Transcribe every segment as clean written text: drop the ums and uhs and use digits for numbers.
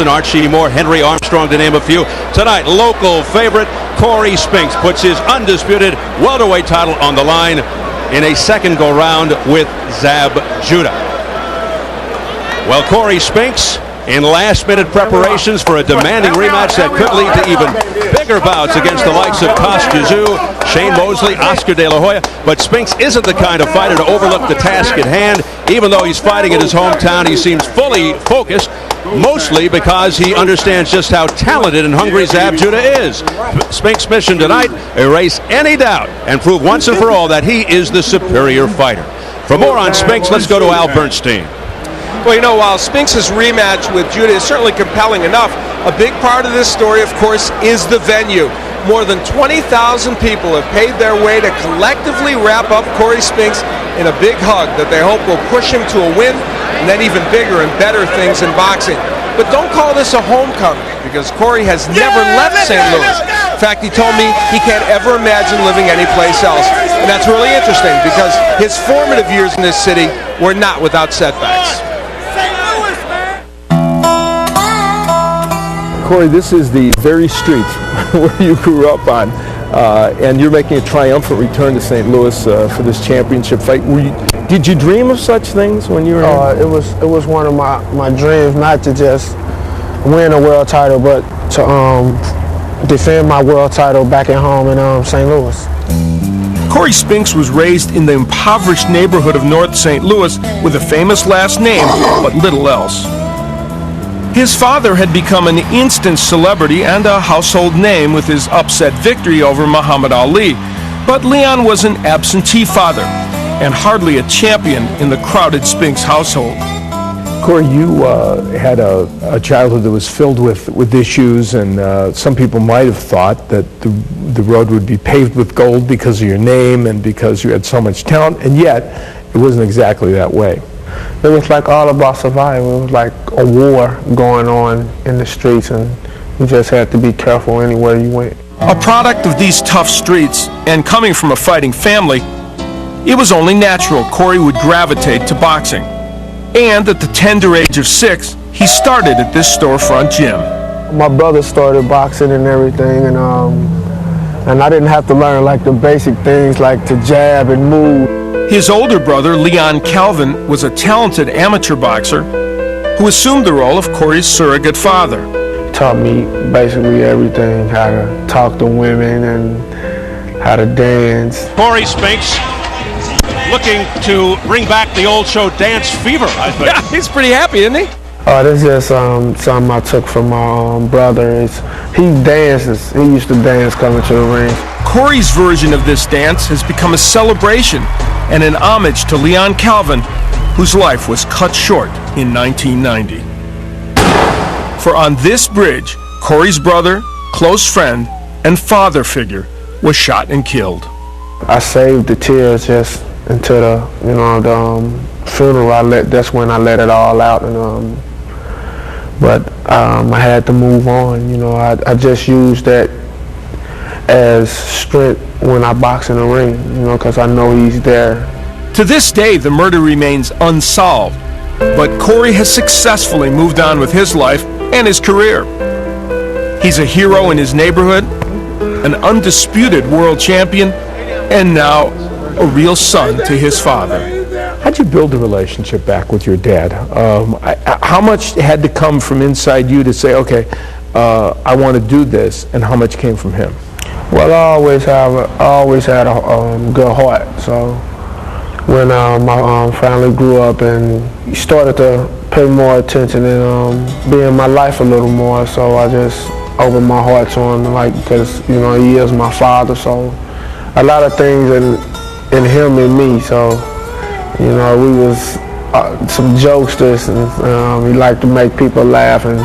Johnson, Archie Moore, Henry Armstrong, to name a few. Tonight, local favorite Cory Spinks puts his undisputed welterweight title on the line in a second go-round with Zab Judah. Well, Cory Spinks in last-minute preparations for a demanding rematch that could lead to even bigger bouts against the likes of Tszyu, Shane Mosley, Oscar De La Hoya. But Spinks isn't the kind of fighter to overlook the task at hand. Even though he's fighting in his hometown, he seems fully focused, mostly because he understands just how talented and hungry Zab Judah is. Spinks' mission tonight, erase any doubt and prove once and for all that he is the superior fighter. For more on Spinks, let's go to Al Bernstein. Well, you know, while Spinks' rematch with Judah is certainly compelling enough, a big part of this story, of course, is the venue. More than 20,000 people have paid their way to collectively wrap up Cory Spinks in a big hug that they hope will push him to a win and then even bigger and better things in boxing. But don't call this a homecoming, because Cory has never left St. Louis. In fact, he told me he can't ever imagine living anyplace else. And that's really interesting, because his formative years in this city were not without setbacks. Cory, this is the very street where you grew up on, and you're making a triumphant return to St. Louis for this championship fight. Did you dream of such things when you were here? It was one of my dreams, not to just win a world title, but to defend my world title back at home in St. Louis. Cory Spinks was raised in the impoverished neighborhood of North St. Louis with a famous last name, but little else. His father had become an instant celebrity and a household name with his upset victory over Muhammad Ali. But Leon was an absentee father and hardly a champion in the crowded Spinks household. Cory, you had a childhood that was filled with issues, and some people might have thought that the road would be paved with gold because of your name and because you had so much talent, and yet it wasn't exactly that way. It was like all about survival. It was like a war going on in the streets, and you just had to be careful anywhere you went. A product of these tough streets, and coming from a fighting family, it was only natural Cory would gravitate to boxing. And at the tender age of 6, he started at this storefront gym. My brother started boxing and everything, and I didn't have to learn like the basic things like to jab and move. His older brother, Leon Calvin, was a talented amateur boxer who assumed the role of Cory's surrogate father. Taught me basically everything, how to talk to women and how to dance. Cory Spinks looking to bring back the old show Dance Fever, I think. Yeah, he's pretty happy, isn't he? This is just something I took from my brother. He dances. He used to dance coming to the ring. Cory's version of this dance has become a celebration and an homage to Leon Calvin, whose life was cut short in 1990. For on this bridge, Cory's brother, close friend, and father figure was shot and killed. I saved the tears just until the funeral. That's when I let it all out, and but I had to move on. I just used that as strength when I box in the ring, because I know he's there. To this day, the murder remains unsolved, but Cory has successfully moved on with his life and his career. He's a hero in his neighborhood, an undisputed world champion, and now a real son to his father. How'd you build a relationship back with your dad? How much had to come from inside you to say, okay, I want to do this, and how much came from him? Well, I always had a good heart. So when my family grew up and he started to pay more attention and be in my life a little more, so I just opened my heart to him, because he is my father. So a lot of things in him and me. So we was some jokesters, and he liked to make people laugh, and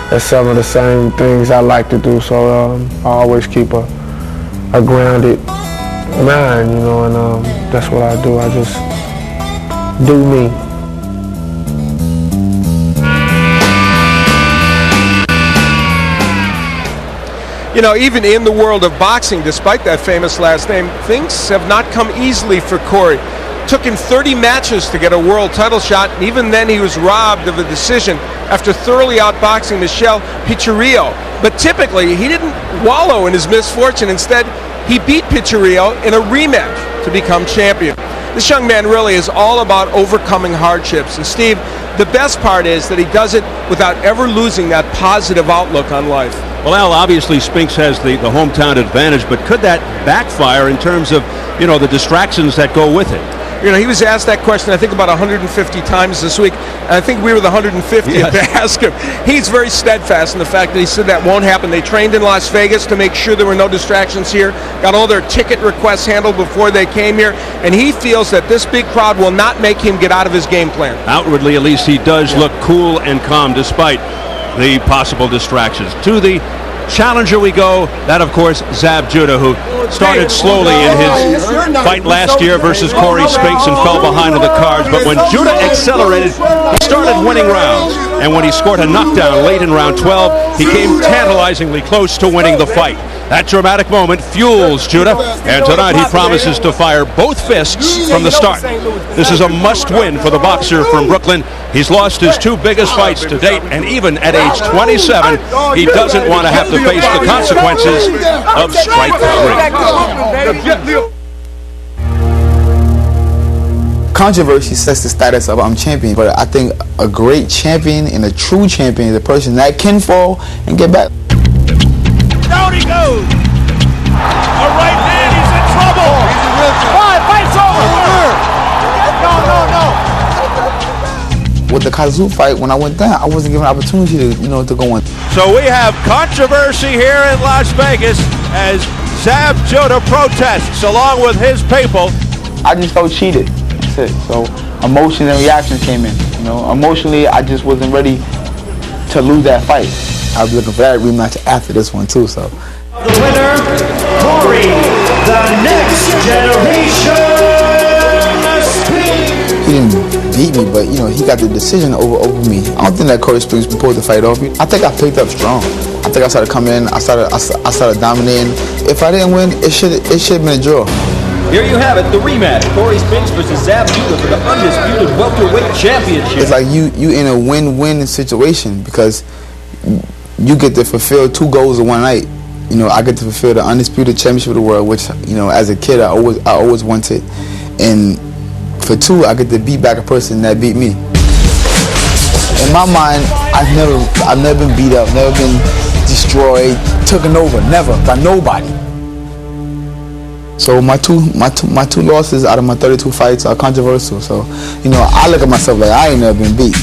that's some of the same things I like to do. So I always keep a grounded mind, and that's what I do. I just do me. Even in the world of boxing, despite that famous last name, things have not come easily for Cory. Took him 30 matches to get a world title shot, and even then he was robbed of a decision after thoroughly outboxing Michel Piccirillo. But typically, he didn't wallow in his misfortune. Instead, he beat Piccirillo in a rematch to become champion. This young man really is all about overcoming hardships. And Steve, the best part is that he does it without ever losing that positive outlook on life. Well, Al, obviously Spinks has the hometown advantage, but could that backfire in terms of, you know, the distractions that go with it? You know, he was asked that question, I think, about 150 times this week. And I think we were the 150th to ask him. He's very steadfast in the fact that he said that won't happen. They trained in Las Vegas to make sure there were no distractions here, got all their ticket requests handled before they came here, and he feels that this big crowd will not make him get out of his game plan. Outwardly, at least, he does look cool and calm despite the possible distractions. To the challenger we go, that of course Zab Judah, who started slowly in his fight last year versus Cory Spinks and fell behind on the cards, but when Judah accelerated, he started winning rounds, and when he scored a knockdown late in round 12, he came tantalizingly close to winning the fight. That dramatic moment fuels Judah, and tonight he promises to fire both fists from the start. This is a must-win for the boxer from Brooklyn. He's lost his two biggest fights to date, and even at age 27, he doesn't want to have to face the consequences of strike three. Controversy sets the status of I'm champion, but I think a great champion and a true champion is a person that can fall and get back. Down he goes. A right hand, he's in trouble. Fight's over. No. With the Kazoo fight, when I went down, I wasn't given an opportunity to, to go in. So we have controversy here in Las Vegas as Zab Judah protests along with his people. I just felt cheated. That's it. So emotions and reactions came in. Emotionally, I just wasn't ready to lose that fight. I'll be looking for that rematch after this one too. So the winner, Cory, the next generation. He didn't beat me, but he got the decision over me. I don't think that Cory Spinks pulled the fight off. I think I picked up strong. I think I started coming in. I started dominating. If I didn't win, it should have been a draw. Here you have it, the rematch: Cory Spinks versus Zab Judah for the undisputed welterweight championship. It's like you in a win-win situation because you get to fulfill two goals in one night. I get to fulfill the undisputed championship of the world, which as a kid I always wanted, and for two, I get to beat back a person that beat me. In my mind, I've never been beat up, never been destroyed, taken over, never by nobody. So my two losses out of my 32 fights are controversial. So I look at myself like I ain't never been beat.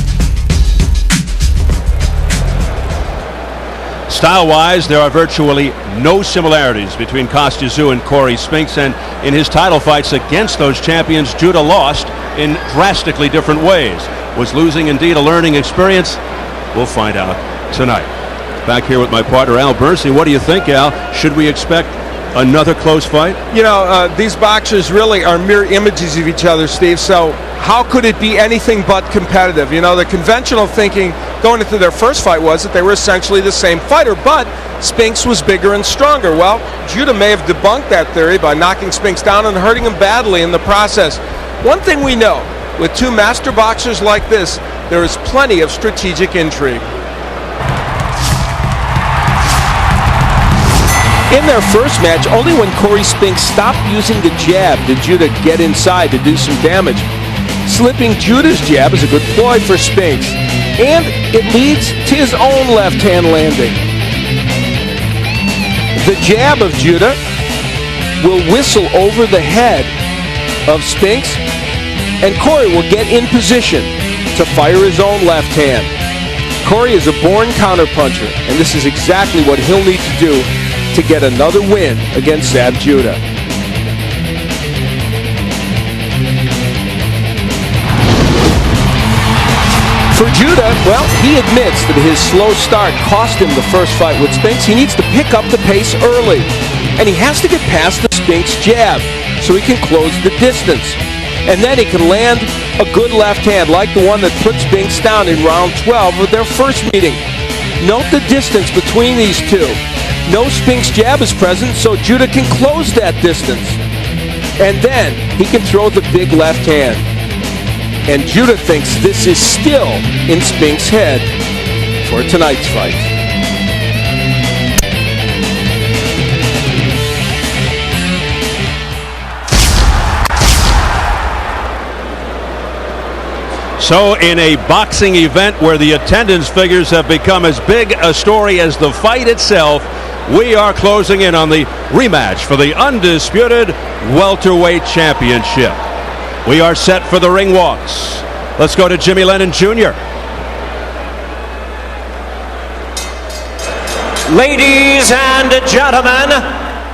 Style-wise, there are virtually no similarities between Kostya and Cory Spinks, and in his title fights against those champions, Judah lost in drastically different ways. Was losing indeed a learning experience? We'll find out tonight. Back here with my partner, Al Bernstein. What do you think, Al? Should we expect another close fight? These boxers really are mirror images of each other, Steve, so how could it be anything but competitive? The conventional thinking going into their first fight was that they were essentially the same fighter, but Spinks was bigger and stronger. Well, Judah may have debunked that theory by knocking Spinks down and hurting him badly in the process. One thing we know, with two master boxers like this, there is plenty of strategic intrigue. In their first match, only when Cory Spinks stopped using the jab did Judah get inside to do some damage. Slipping Judah's jab is a good ploy for Spinks, and it leads to his own left hand landing. The jab of Judah will whistle over the head of Spinks, and Cory will get in position to fire his own left hand. Cory is a born counterpuncher, and this is exactly what he'll need to do to get another win against Zab Judah. For Judah, well, he admits that his slow start cost him the first fight with Spinks. He needs to pick up the pace early, and he has to get past the Spinks jab so he can close the distance. And then he can land a good left hand like the one that put Spinks down in round 12 of their first meeting. Note the distance between these two. No Spinks jab is present, so Judah can close that distance. And then he can throw the big left hand. And Judah thinks this is still in Spinks' head. for tonight's fight. So in a boxing event where the attendance figures have become as big a story as the fight itself, we are closing in on the rematch for the undisputed welterweight championship. We are set for the ring walks. Let's go to Jimmy Lennon Jr. Ladies and gentlemen,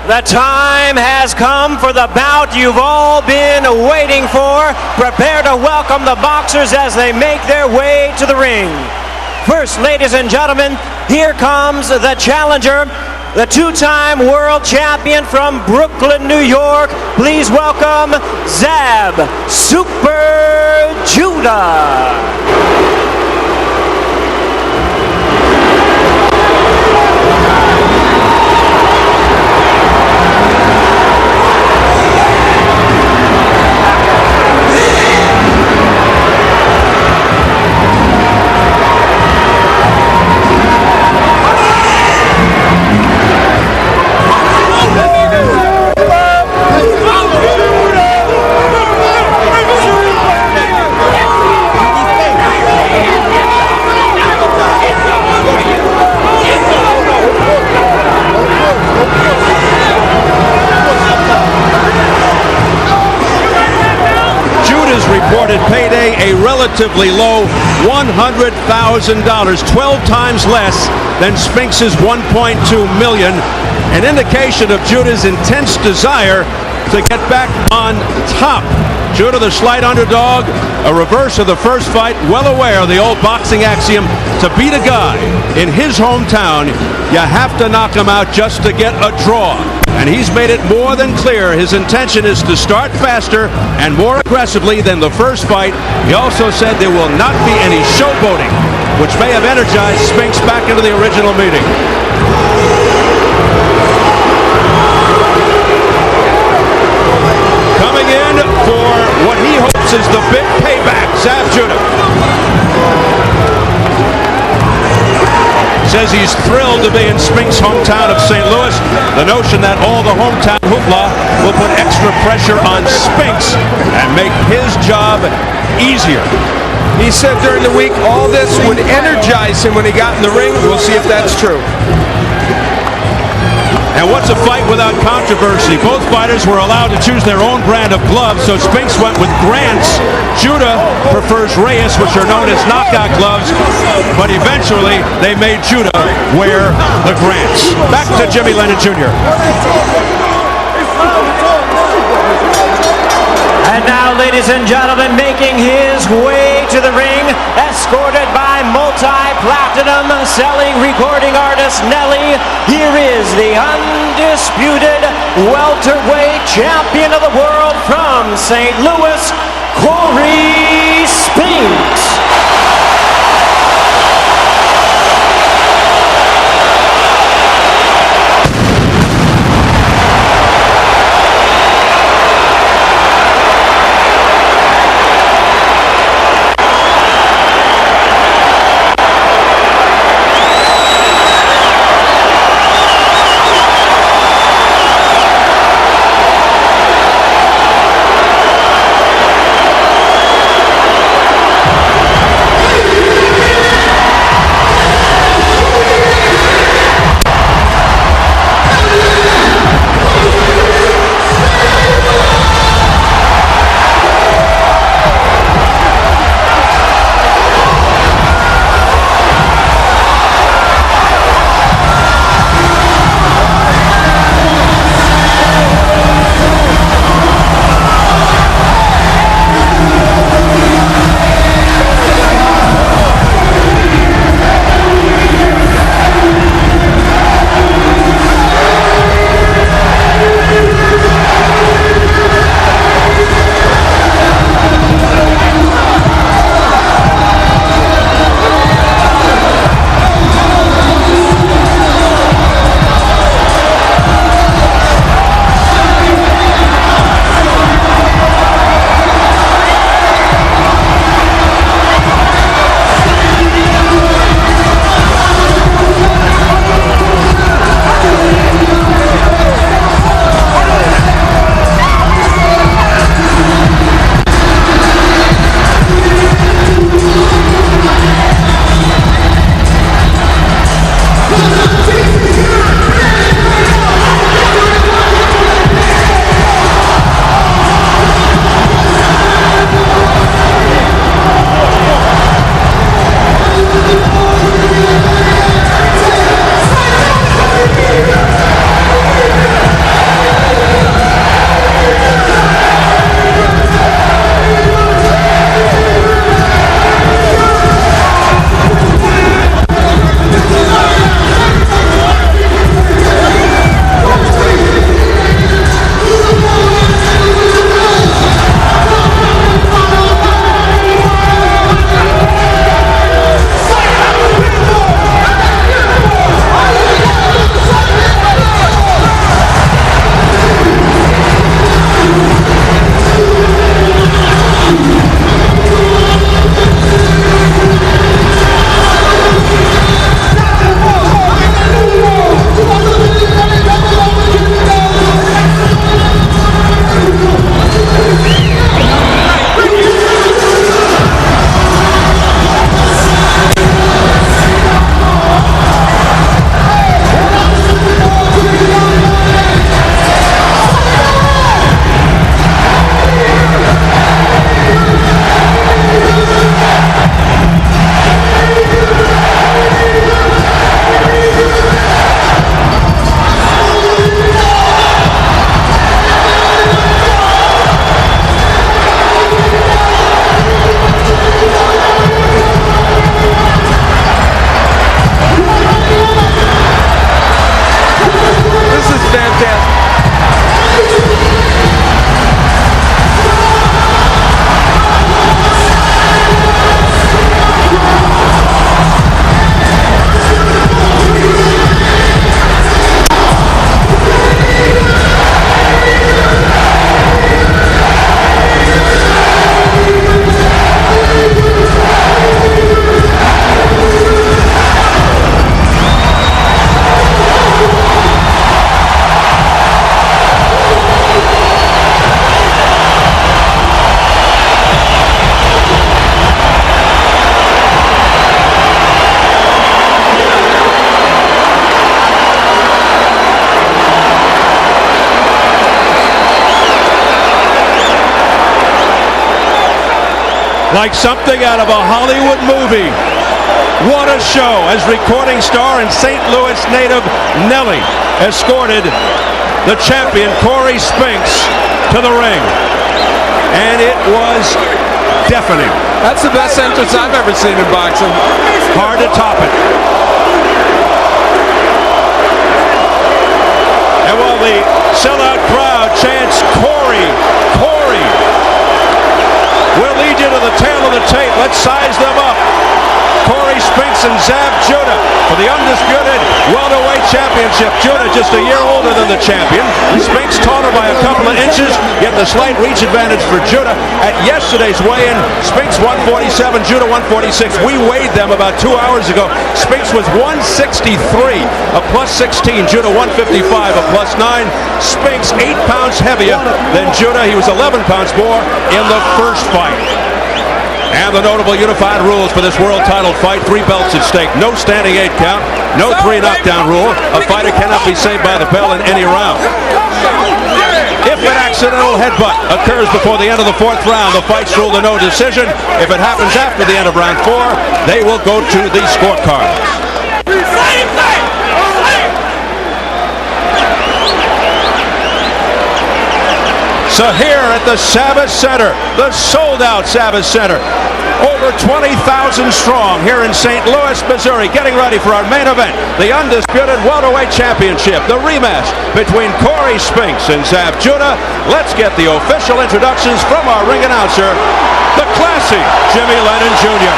the time has come for the bout you've all been waiting for. Prepare to welcome the boxers as they make their way to the ring. First, ladies and gentlemen, here comes the challenger, the two-time world champion from Brooklyn, New York. Please welcome Zab Super Judah. Reported payday a relatively low $100,000, 12 times less than Spinks' $1.2 million, an indication of Judah's intense desire to get back on top. Judah, the slight underdog, a reverse of the first fight, well aware of the old boxing axiom, to beat a guy in his hometown, you have to knock him out just to get a draw. And he's made it more than clear his intention is to start faster and more aggressively than the first fight. He also said there will not be any showboating, which may have energized Spinks back into the original meeting. Coming in for what he hopes is the big payback, Zab Judah. Says he's thrilled to be in Spinks' hometown of St. Louis. The notion that all the hometown hoopla will put extra pressure on Spinks and make his job easier. He said during the week all this would energize him when he got in the ring. We'll see if that's true. And what's a fight without controversy? Both fighters were allowed to choose their own brand of gloves, so Spinks went with Grants. Judah prefers Reyes, which are known as knockout gloves, but eventually they made Judah wear the Grants. Back to Jimmy Lennon Jr. And now, ladies and gentlemen, making his way to the ring, escorted by multi-platinum selling recording artist Nelly, here is the undisputed welterweight champion of the world from St. Louis, Cory Spinks. Like something out of a Hollywood movie. What a show as recording star and St. Louis native Nelly escorted the champion Cory Spinks to the ring. And it was deafening. That's the best entrance I've ever seen in boxing. Hard to top it. And while the sellout crowd chants Cory, Cory, we'll lead you to the tail of the tape. Let's size them up. Cory Spinks and Zab Judah for the undisputed welterweight championship. Judah just a year older than the champion. Spinks taller by a couple of inches, yet the slight reach advantage for Judah. At yesterday's weigh-in, Spinks 147, Judah 146. We weighed them about 2 hours ago. Spinks was 163, a plus 16. Judah 155, a plus 9. Spinks 8 pounds heavier than Judah. He was 11 pounds more in the first fight. And the notable unified rules for this world title fight. 3 belts at stake. No standing 8 count. No 3 knockdown rule. A fighter cannot be saved by the bell in any round. If an accidental headbutt occurs before the end of the 4th round, the fight's ruled a no decision. If it happens after the end of round 4, they will go to the scorecards. So here at the Savas Center, the sold-out Savas Center, over 20,000 strong here in St. Louis, Missouri, getting ready for our main event, the undisputed welterweight championship, the rematch between Cory Spinks and Zab Judah. Let's get the official introductions from our ring announcer, the classy Jimmy Lennon Jr.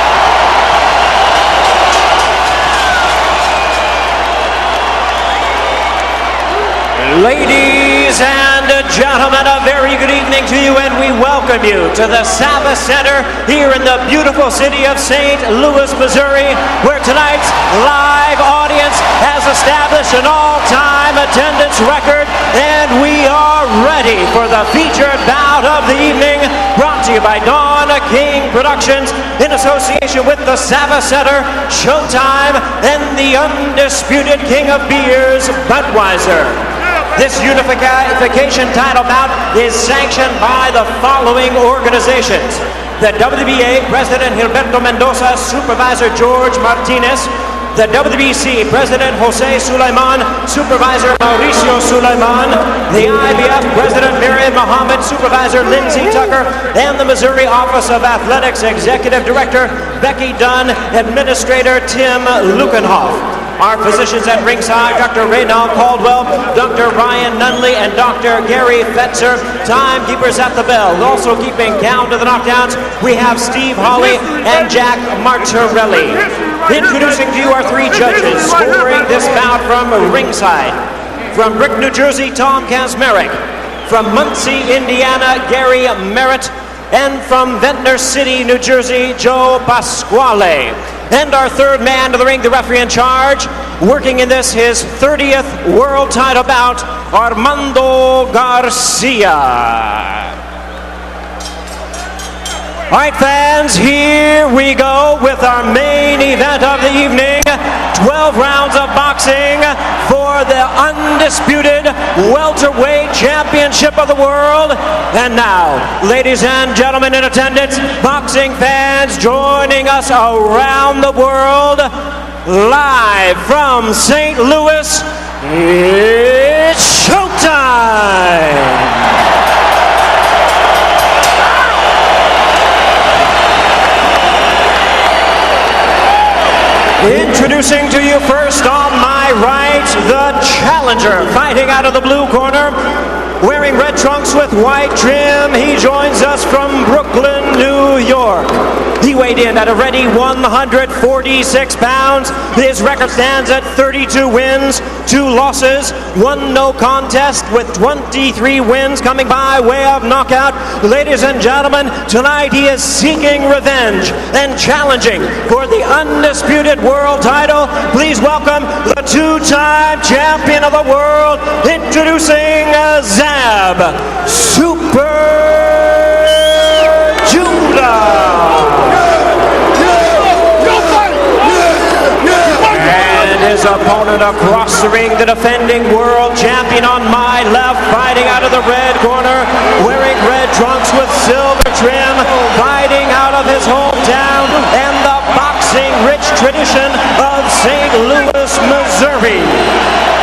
Ladies and gentlemen, a very good evening to you, and we welcome you to the Savas Center here in the beautiful city of St. Louis, Missouri, where tonight's live audience has established an all-time attendance record, and we are ready for the featured bout of the evening, brought to you by Dawn King Productions in association with the Savas Center, Showtime, and the undisputed king of beers, Budweiser. This unification title bout is sanctioned by the following organizations: the WBA President Gilberto Mendoza, Supervisor George Martinez; the WBC President Jose Sulaiman, Supervisor Mauricio Sulaiman; the IBF President Miriam Muhammad, Supervisor Lindsey Tucker; and the Missouri Office of Athletics Executive Director Becky Dunn, Administrator Tim Lukenhoff. Our physicians at ringside, Dr. Reynald Caldwell, Dr. Ryan Nunley, and Dr. Gary Fetzer. Timekeepers at the bell. Also keeping count of the knockdowns, we have Steve Hawley and Jack Martorelli. Introducing to you our 3 judges scoring this bout from ringside. From Brick, New Jersey, Tom Kazmarek. From Muncie, Indiana, Gary Merritt. And from Ventnor City, New Jersey, Joe Pasquale. And our 3rd man to the ring, the referee in charge, working in this his 30th world title bout, Armando Garcia. All right, fans, here we go with our main event of the evening. 12 rounds of boxing for the undisputed welterweight championship of the world. And now, ladies and gentlemen in attendance, boxing fans joining us around the world, live from St. Louis, it's showtime! Introducing to you first on my right, the challenger, fighting out of the blue corner, wearing red trunks with white trim. He joins us from Brooklyn, New York. He weighed in at a ready 146 pounds. His record stands at 32 wins, 2 losses, 1 no contest, with 23 wins coming by way of knockout. Ladies and gentlemen, tonight he is seeking revenge and challenging for the undisputed world title. Please welcome the 2-time champion of the world, introducing Zab Super Judah. And his opponent across the ring, the defending world champion on my left, fighting out of the red corner, wearing red trunks with silver trim, fighting out out of his hometown and the boxing-rich tradition of St. Louis, Missouri.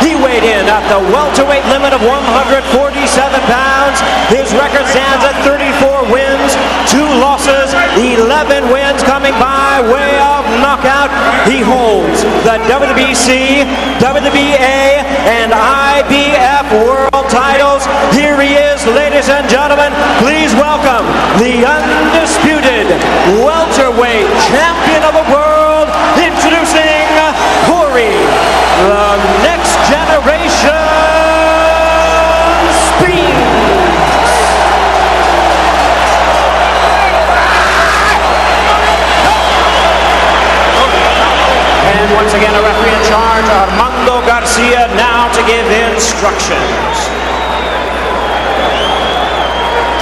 He weighed in at the welterweight limit of 147 pounds. His record stands at 34 wins, 2 losses, 11 wins coming by way of knockout. He holds the WBC, WBA, and IBF world titles. Here he is, ladies and gentlemen. Please welcome the undisputed welterweight champion of the world, introducing Cory, the next generation Spinks. And once again, a referee in charge, Armando Garcia, now to give instructions.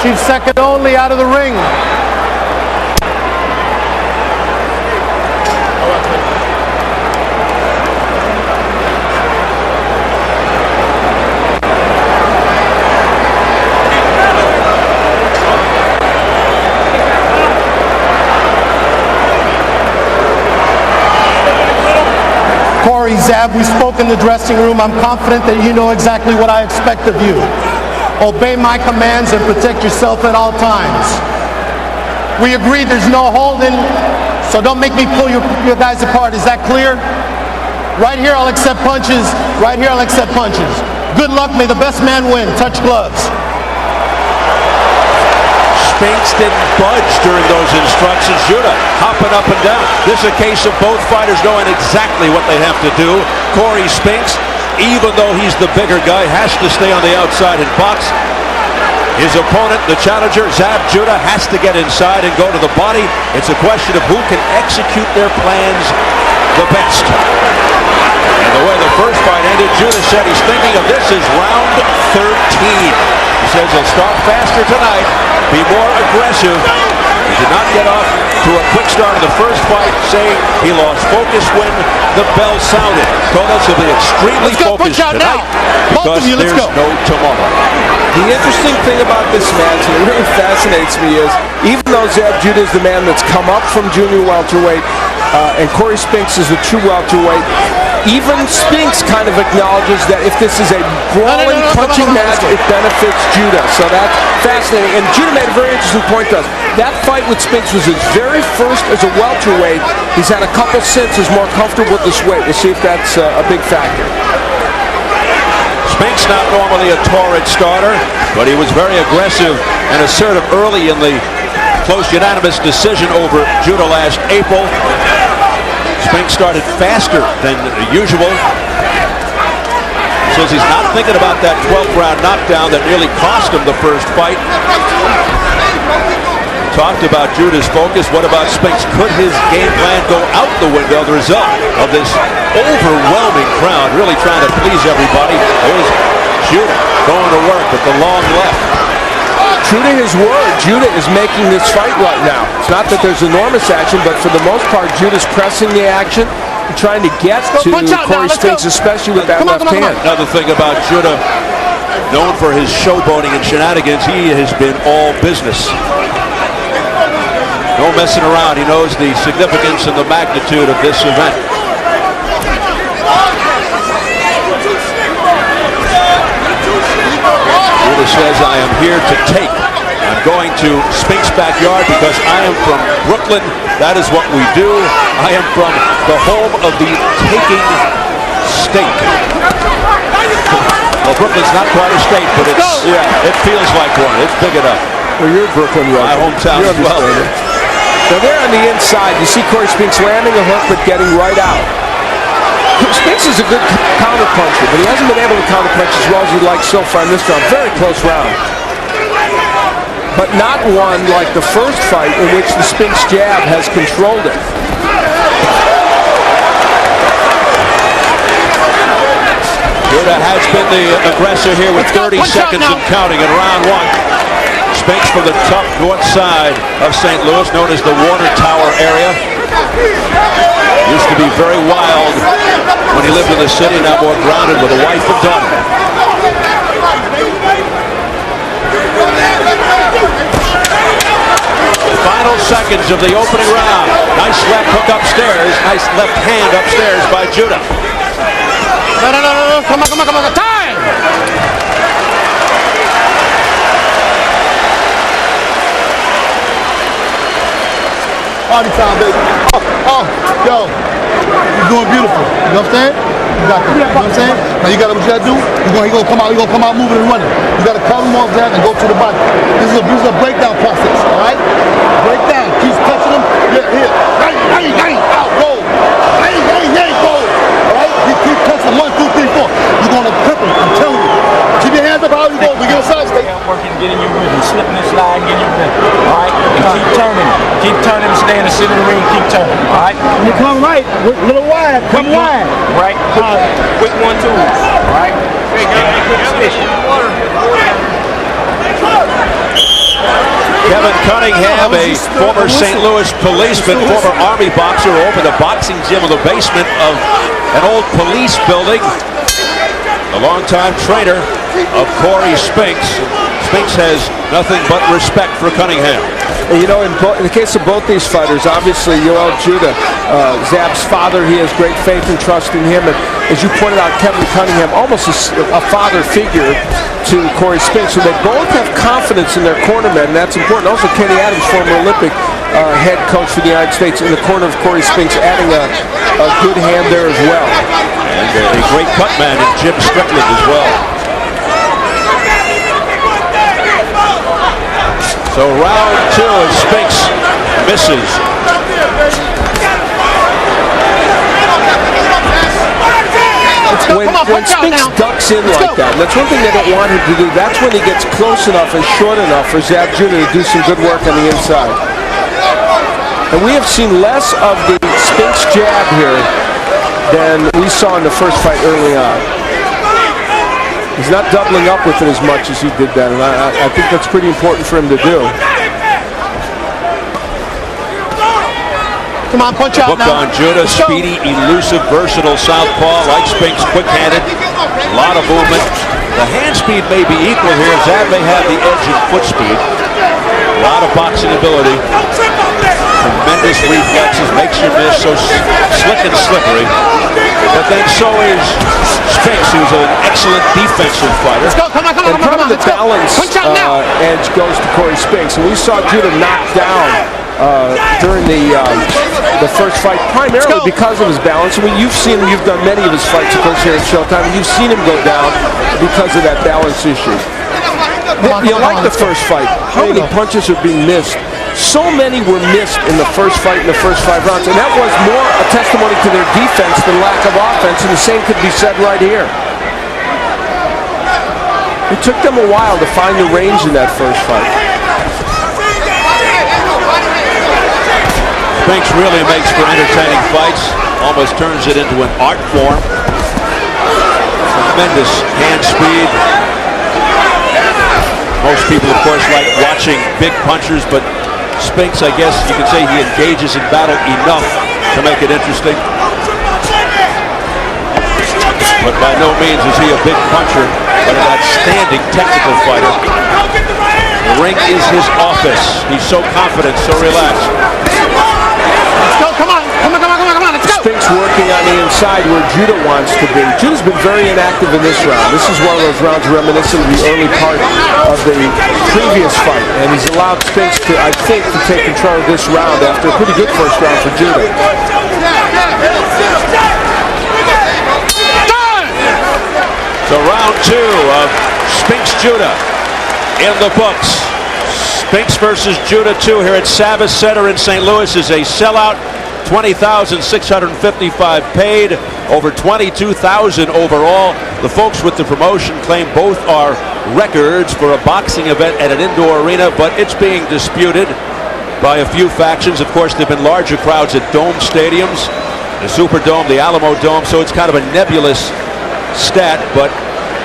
She's second only out of the ring. Cory, Zab, we spoke in the dressing room. I'm confident that you know exactly what I expect of you. Obey my commands and protect yourself at all times. We agree there's no holding, so don't make me pull your guys apart. Is that clear? Right here I'll accept punches. Right here I'll accept punches. Good luck. May the best man win. Touch gloves. Spinks didn't budge during those instructions. Judah hopping up and down. This is a case of both fighters knowing exactly what they have to do. Cory Spinks, even though he's the bigger guy, has to stay on the outside and box. His opponent, the challenger, Zab Judah, has to get inside and go to the body. It's a question of who can execute their plans the best. And the way the first fight ended, Judah said he's thinking of this as round 13. He says he'll start faster tonight, be more aggressive. He did not get off to a quick start in the first fight, saying he lost focus when the bell sounded. Told us he'll be extremely focused tonight because there's no tomorrow. The interesting thing about this match, and it really fascinates me, is even though Zab Judah is the man that's come up from junior welterweight, and Cory Spinks is the true welterweight, even Spinks kind of acknowledges that if this is a brawling, punching match, it benefits Judah. So that's fascinating. And Judah made a very interesting point to us. That fight with Spinks was his very first as a welterweight. He's had a couple since, is more comfortable with this weight. We'll see if that's a big factor. Spinks not normally a torrid starter, but he was very aggressive and assertive early in the close unanimous decision over Judah last April. Spinks started faster than usual. Says he's not thinking about that 12th round knockdown that nearly cost him the first fight. Talked about Judah's focus. What about Spinks? Could his game plan go out the window? The result of this overwhelming crowd really trying to please everybody. Here's Judah going to work with the long left. True to his word, Judah is making this fight right now. It's not that there's enormous action, but for the most part, Judah's pressing the action and trying to get to Cory Spinks, especially with that left hand. Another thing about Judah, known for his showboating and shenanigans, he has been all business. No messing around. He knows the significance and the magnitude of this event. Judah says, I am here to take. I'm going to Spinks' backyard because I am from Brooklyn. That is what we do. I am from the home of the taking state. Well, Brooklyn's not quite a state, but it feels like one. It's big enough. Well, you're Brooklyn, my hometown as well. So there on the inside, you see Cory Spinks landing a hook, but getting right out. Spinks is a good counter puncher, but he hasn't been able to counter punch as well as he'd like so far in this round. Very close round. But not one like the first fight in which the Spinks jab has controlled it. Judah has been the aggressor here with 30 seconds and counting in round one. Spinks from the tough north side of St. Louis, known as the Water Tower area. Used to be very wild when he lived in the city, now more grounded with a wife and daughter. Final seconds of the opening round. Nice left hook upstairs. Nice left hand upstairs by Judah. No. Come on. Time! Party time, baby. Yo. You're doing beautiful. You know what I'm saying? You got this. You know what I'm saying? Now you got what you gotta do. He gonna come out moving and running. You gotta cut him off that and go to the body. This is a breakdown process, alright? Breakdown. Keep touching him. Here. Hey, out, go. Hey, go. Alright? Keep touching him. 1, 2, 3, 4. You're gonna clip him, I'm telling you. Keep your hands up how you go. We get a side step. Working, getting your rhythm, slipping and sliding, getting your rhythm. All right? And keep turning, stay in the center of the ring, keep turning. All right? When you come right, a little wide, come wide. Right? Quick 1, 2. All right? Kevin Cunningham, a former St. Louis policeman, former Army boxer, who opened a boxing gym in the basement of an old police building. A longtime trainer of Cory Spinks. Spinks has nothing but respect for Cunningham. You know, in the case of both these fighters, obviously Yoel Judah, Zab's father, he has great faith and trust in him. And as you pointed out, Kevin Cunningham, almost a father figure to Cory Spinks. So they both have confidence in their cornermen, and that's important. Also, Kenny Adams, former Olympic head coach for the United States, in the corner of Cory Spinks, adding a good hand there as well. And a great cut man in Jim Strickland as well. So round 2, and Spinks misses. When Spinks ducks in like that, and that's one thing they don't want him to do, that's when he gets close enough and short enough for Zab Judah to do some good work on the inside. And we have seen less of the Spinks jab here than we saw in the first fight early on. He's not doubling up with it as much as he did then, and I think that's pretty important for him to do. Come on, punch out Hook now. on Judah, speedy, elusive, versatile southpaw, like Spinks, quick-handed, a lot of movement. The hand speed may be equal here. Zab may have the edge in foot speed. A lot of boxing ability. Tremendous reflexes, makes you miss, so slick and slippery. But then so is Spinks, who's an excellent defensive fighter. Let's go, come on, And part of the balance edge goes to Cory Spinks. And we saw Judah knocked down during the first fight, primarily because of his balance. I mean, you've done many of his fights, of course, here at Showtime, and you've seen him go down because of that balance issue. You like the first fight, how many punches are being missed? So many were missed in the first fight in the first 5 rounds, and that was more a testimony to their defense than lack of offense, and the same could be said right here. It took them a while to find the range in that first fight. Spinks really makes for entertaining fights, almost turns it into an art form. Tremendous hand speed. Most people, of course, like watching big punchers, but Spinks, I guess you could say he engages in battle enough to make it interesting. But by no means is he a big puncher, but an outstanding technical fighter. The ring is his office. He's so confident, so relaxed. Let's go, come on, let's go. Spinks working on the inside where Judah wants to be. Judah's been very inactive in this round. This is one of those rounds reminiscent of the early part of the previous fight, and he's allowed Spinks to, I think, to take control of this round after a pretty good first round for Judah. So round 2 of Spinks-Judah in the books. Spinks versus Judah 2 here at Savas Center in St. Louis is a sellout. 20,655 paid, over 22,000 overall. The folks with the promotion claim both are records for a boxing event at an indoor arena, but it's being disputed by a few factions. Of course, there have been larger crowds at dome stadiums, the Superdome, the Alamo Dome, so it's kind of a nebulous stat, but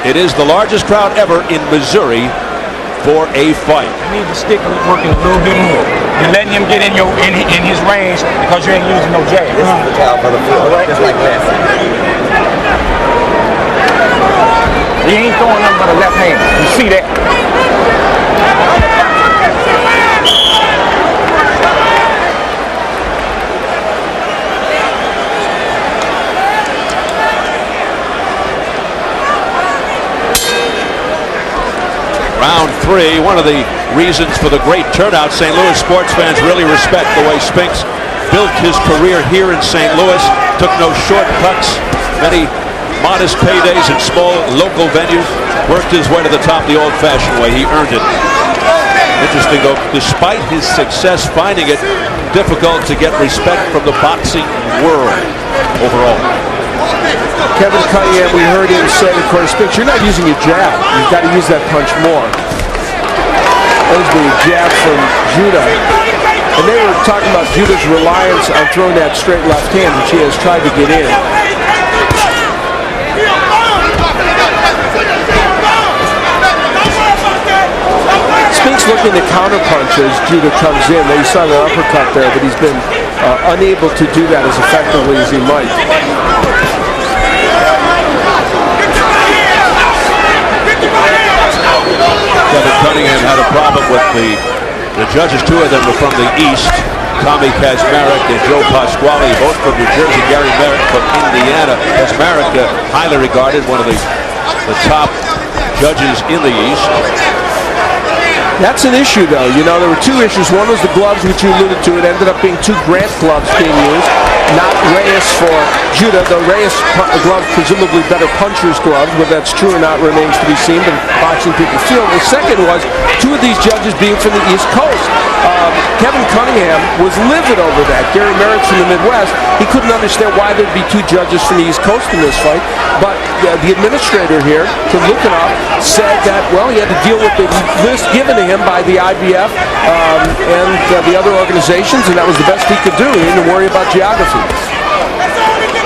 it is the largest crowd ever in Missouri for a fight. You need to stick with working a little bit more. You're letting him get in his range because you ain't using no jab. This is the top of the field, right? Just like that. He ain't throwing nothing but a left hand. You see that? one of the reasons for the great turnout. St. Louis sports fans really respect the way Spinks built his career here in St. Louis, took no shortcuts, many modest paydays in small local venues, worked his way to the top the old-fashioned way. He earned it. Interesting, though, despite his success, finding it difficult to get respect from the boxing world overall. Kevin Cunningham, we heard him say to Cory Spinks, you're not using your jab. You've got to use that punch more. There's the jab from Judah. And they were talking about Judah's reliance on throwing that straight left hand, which he has tried to get in. Spinks looking to counterpunch as Judah comes in. You saw the uppercut there, but he's been unable to do that as effectively as he might. Kevin Cunningham had a problem with the judges. Two of them were from the East, Tommy Kazmarek and Joe Pasquale, both from New Jersey. Gary Merritt from Indiana. Kazmarek, highly regarded, one of the top judges in the East. That's an issue, though. You know, there were two issues. One was the gloves, which you alluded to. It ended up being two Grant gloves being used, not Reyes for Judah. The Reyes gloves, presumably better puncher's gloves. Whether that's true or not remains to be seen, but boxing people feel. The second was two of these judges being from the East Coast. Kevin Cunningham was livid over that. Gary Merritt from the Midwest, he couldn't understand why there'd be two judges from the East Coast in this fight. But the administrator here, Tim Lukanov, said that, well, he had to deal with the list given to him by the IBF and the other organizations, and that was the best he could do. He didn't worry about geography.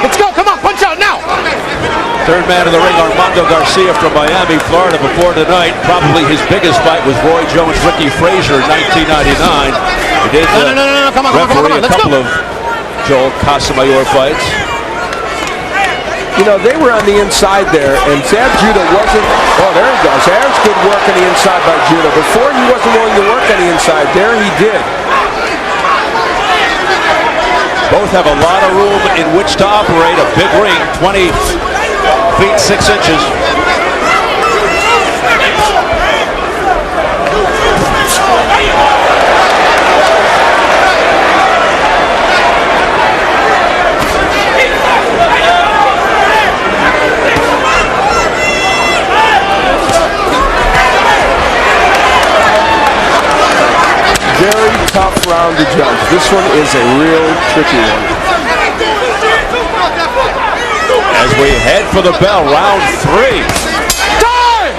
Let's go. Come on. Punch out now. Third man in the ring, Armando Garcia from Miami, Florida. Before tonight, probably his biggest fight was Roy Jones, Ricky Frazier in 1999. He did referee a couple of Joel Casamayor fights. You know, they were on the inside there, and Zab Judah wasn't. Oh, there he goes. There's good work on the inside by Judah. Before, he wasn't willing to work on the inside. There he did. Both have a lot of room in which to operate. A big ring, 20 feet 6 inches. Very tough round to judge. This one is a real tricky one. As we head for the bell, round 3. Time!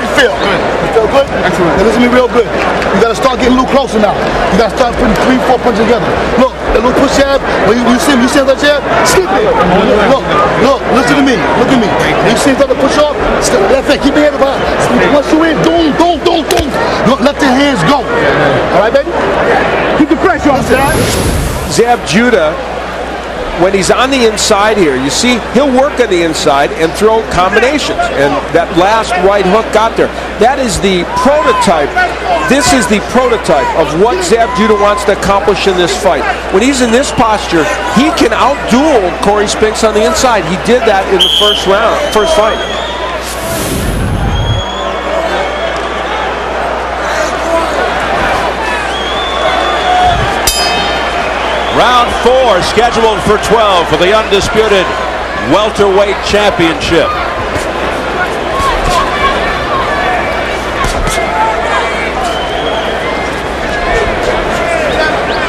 You feel? You feel good? Excellent. Now listen to me real good. You gotta start getting a little closer now. You gotta start putting 3, 4 punches together. Look, that little push jab, when you see that jab, skip it. Look, listen to me. Look at me. You see that push off? Left hand, keep your head behind. Once you in, don't. Look, let the hands go. All right, baby? Keep the pressure on, Zab. Zab Judah, when he's on the inside here, you see he'll work on the inside and throw combinations, and that last right hook got there. That is the prototype. This is the prototype of what Zab Judah wants to accomplish in this fight. When he's in this posture, he can outduel Cory Spinks on the inside. He did that in the first fight. Round 4 scheduled for 12 for the undisputed welterweight championship.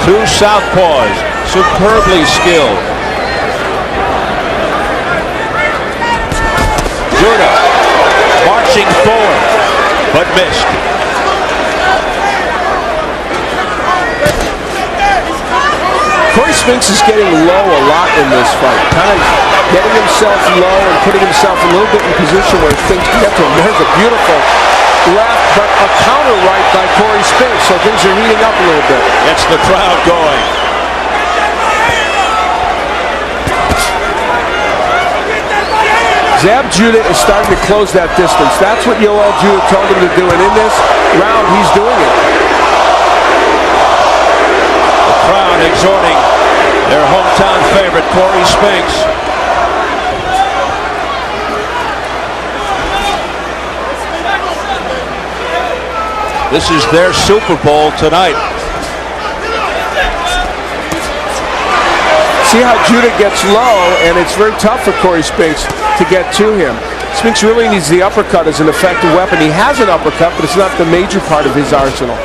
Two southpaws, superbly skilled. Judah marching forward, but missed. Cory Spinks is getting low a lot in this fight. Kind of getting himself low and putting himself a little bit in position where he thinks to get to him. There's a beautiful left, but a counter right by Cory Spinks, so things are heating up a little bit. Gets the crowd going. Zab Judah is starting to close that distance. That's what Yoel Judah told him to do, and in this round, he's doing it. Crowd exhorting Their hometown favorite, Cory Spinks. This is their Super Bowl tonight. See how Judah gets low, and it's very tough for Cory Spinks to get to him. Spinks really needs the uppercut as an effective weapon. He has an uppercut, but it's not the major part of his arsenal.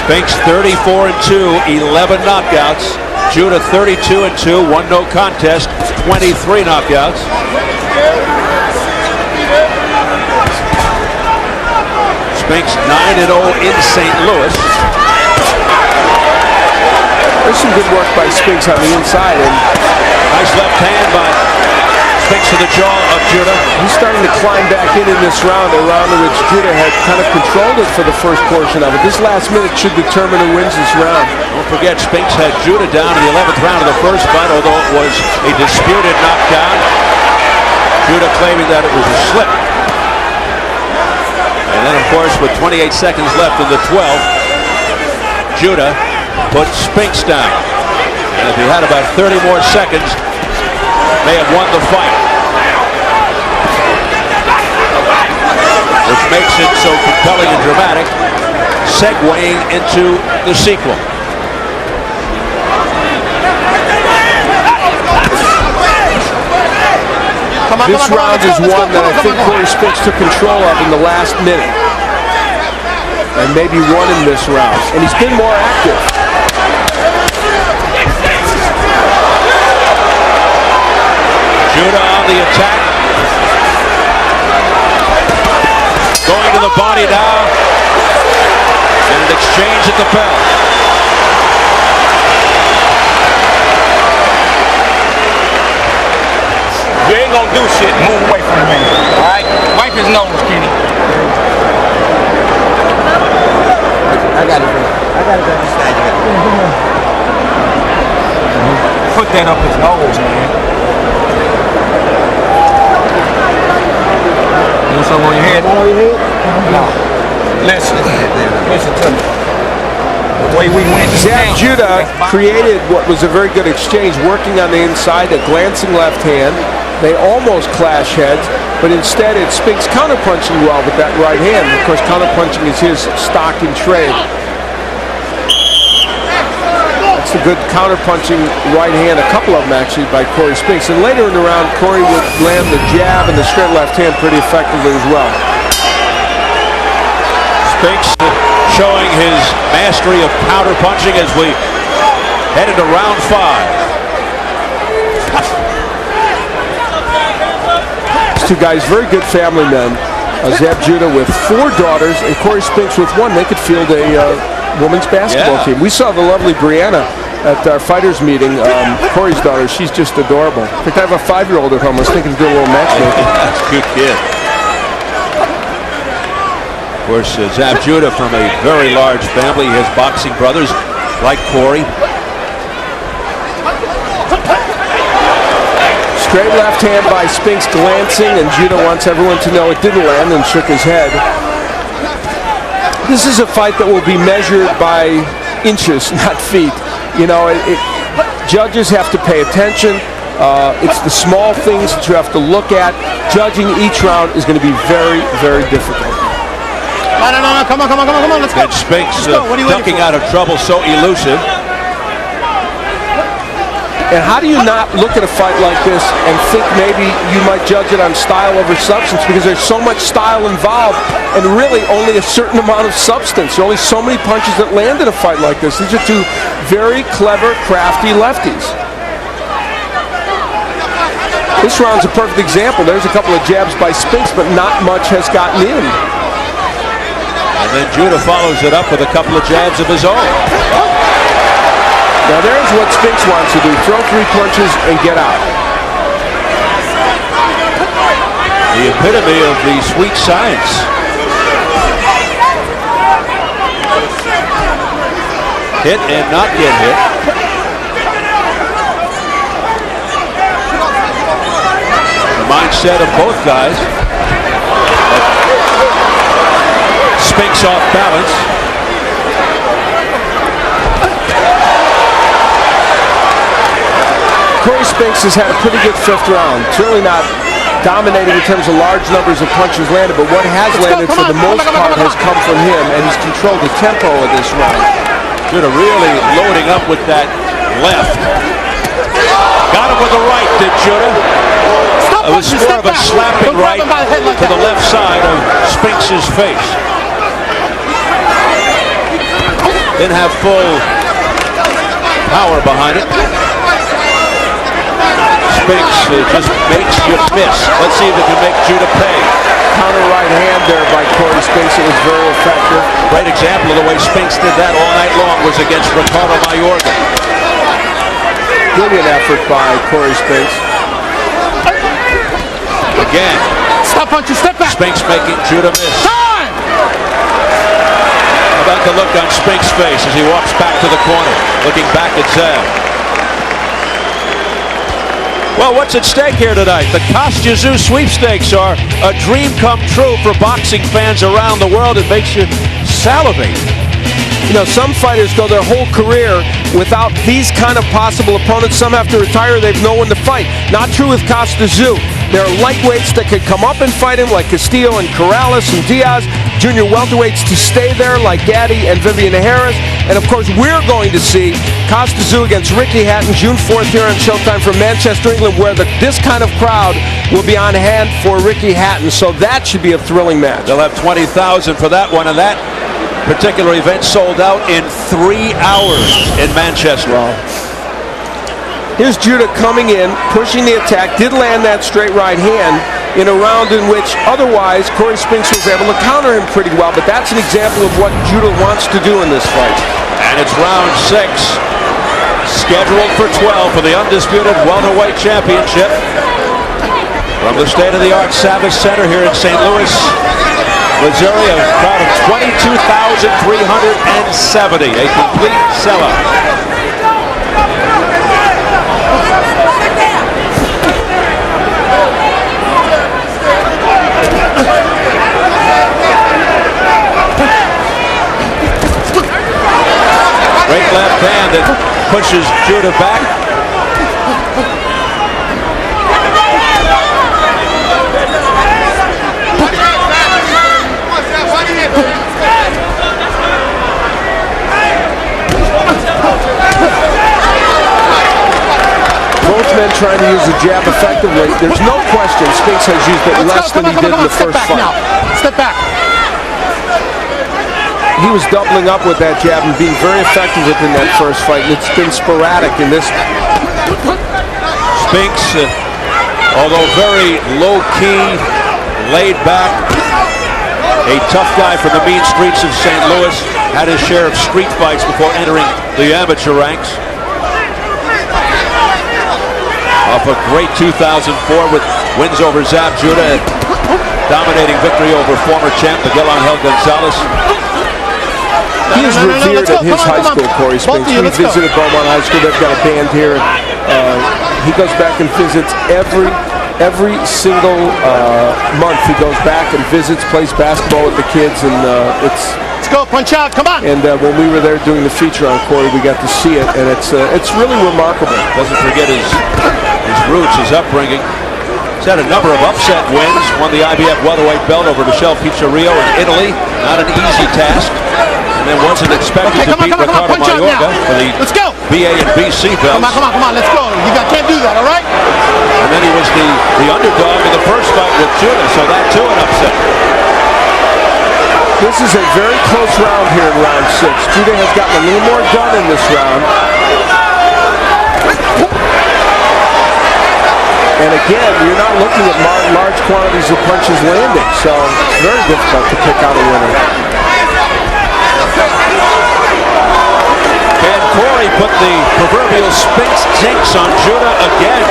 Spinks 34-2, 11 knockouts. Judah 32-2, 1 no contest, 23 knockouts. Spinks 9-0 in St. Louis. There's some good work by Spinks on the inside, and nice left hand by Spinks to the jaw of Judah. He's starting to climb back in this round, a round in which Judah had kind of controlled it for the first portion of it. This last minute should determine who wins this round. Don't forget, Spinks had Judah down in the 11th round of the first fight, although it was a disputed knockdown. Judah claiming that it was a slip. And then, of course, with 28 seconds left in the 12th, Judah put Spinks down. And if he had about 30 more seconds, may have won the fight. Which makes it so compelling and dramatic, segueing into the sequel. This round is one that I think Cory Spinks took control of in the last minute. And maybe won in this round. And he's been more active. Judah on the attack. Going to the body now. And an exchange at the bell. You ain't gonna do shit, move away from me, alright? Wipe his nose, Kenny. I got it, bro. I got it, bro. Put that up his nose, man. You want something on your head? On your head? No. Listen to me. The way we went down. Judah created what was a very good exchange, working on the inside, a glancing left hand. They almost clash heads, but instead it's Spinks counterpunching well with that right hand. Of course, counterpunching is his stock in trade. That's a good counterpunching right hand, a couple of them actually, by Cory Spinks. And later in the round, Cory would land the jab and the straight left hand pretty effectively as well. Spinks showing his mastery of counterpunching as we head into round 5. Two guys, very good family men. Zab Judah with 4 daughters and Cory Spinks with 1. They could field a women's basketball team. We saw the lovely Brianna at our fighters meeting. Cory's daughter, she's just adorable. In fact, I have a 5-year-old at home. I was thinking of doing a little matchmaking. That's a cute kid. Of course, Zab Judah from a very large family. He has boxing brothers like Cory. Straight left hand by Spinks glancing, and Judah wants everyone to know it didn't land and shook his head. This is a fight that will be measured by inches, not feet. You know, judges have to pay attention. It's the small things that you have to look at. Judging each round is going to be very, very difficult. No, come on, let's go. And Spinks ducking out of trouble, so elusive. And how do you not look at a fight like this and think maybe you might judge it on style over substance, because there's so much style involved and really only a certain amount of substance. There are only so many punches that land in a fight like this. These are two very clever, crafty lefties. This round's a perfect example. There's a couple of jabs by Spinks, but not much has gotten in. And then Judah follows it up with a couple of jabs of his own. Now there's what Spinks wants to do. Throw 3 punches and get out. The epitome of the sweet science. Hit and not get hit. The mindset of both guys. Spinks off balance. Cory Spinks has had a pretty good fifth round. Certainly not dominating in terms of large numbers of punches landed, but what has landed for the most part has come from him, and he's controlled the tempo of this round. Judah really loading up with that left. Got him with the right, did Judah. It was more of a slapping right to the left side of Spinks' face. Didn't have full power behind it. Spinks just makes you miss. Let's see if it can make Judah pay. Counter right hand there by Cory Spinks. It was very effective. Great example of the way Spinks did that all night long was against Ricardo Mayorga. Brilliant effort by Cory Spinks. Again. Stop punching, step back. Spinks making Judah miss. Time! How about the look on Spinks' face as he walks back to the corner, looking back at Zab. Well, what's at stake here tonight? The Kostya sweepstakes are a dream come true for boxing fans around the world. It makes you salivate. You know, some fighters go their whole career without these kind of possible opponents. Some have to retire. They've no one to fight. Not true with Kostya. There are lightweights that could come up and fight him, like Castillo and Corrales and Diaz. Junior welterweights to stay there, like Gaddy and Vivian Harris. And of course, we're going to see Kostya against Ricky Hatton June 4th here on Showtime from Manchester, England, where this kind of crowd will be on hand for Ricky Hatton. So that should be a thrilling match. They'll have 20,000 for that one, and that particular event sold out in 3 hours in Manchester. Wow. Here's Judah coming in, pushing the attack, did land that straight right hand in a round in which otherwise Cory Spinks was able to counter him pretty well, but that's an example of what Judah wants to do in this fight. And it's round 6, scheduled for 12 for the undisputed welterweight championship. From the state-of-the-art Savage Center here in St. Louis, Missouri, a crowd of 22,370, a complete sellout. Great left hand that pushes Judah back. Both men trying to use the jab effectively. There's no question Spinks has used it less than he did in the first fight. Step back. He was doubling up with that jab and being very effective within that first fight. It's been sporadic in this. Spinks, although very low-key, laid back, a tough guy from the mean streets of St. Louis, had his share of street fights before entering the amateur ranks. Off a great 2004 with wins over Zab Judah, dominating victory over former champ Miguel Angel Gonzalez. He is revered at his high school, Cory Spinks. We visited Beaumont High School. They've got a band here. He goes back and visits every single month. He goes back and visits, plays basketball with the kids, and it's. Let's go, punch out, come on. And when we were there doing the feature on Cory, we got to see it, and it's really remarkable. Doesn't forget his roots, his upbringing. He's had a number of upset wins. Won the IBF welterweight belt over Michel Piccirillo in Italy. Not an easy task. And then wasn't expected to beat Ricardo Mayorga for the BA and BC belts. Come on, let's go. You can't do that, all right? And then he was the underdog in the first fight with Judah, so that too an upset. This is a very close round here in round 6. Judah has gotten a little more done in this round. And again, you're not looking at large quantities of punches landing, so it's very difficult to pick out a winner. Can Cory put the proverbial Spinks jinx on Judah again?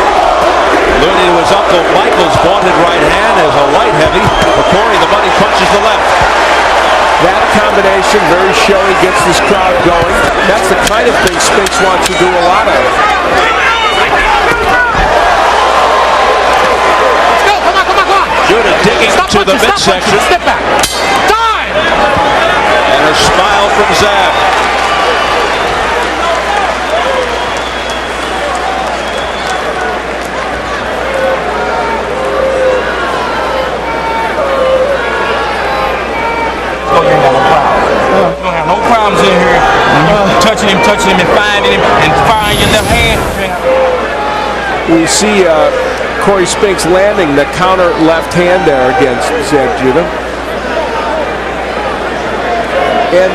Alluding to his Uncle Michael's vaunted right hand as a light heavy. For Cory, the money punches the left. That combination, very showy, gets this crowd going. That's the kind of thing Spinks wants to do a lot of. Judah digging to the midsection. Step back. Time! a smile from Zab. You don't have no problems in here. Touching him, and finding him, and firing your left hand. We see Cory Spinks landing the counter left hand there against Zab Judah. And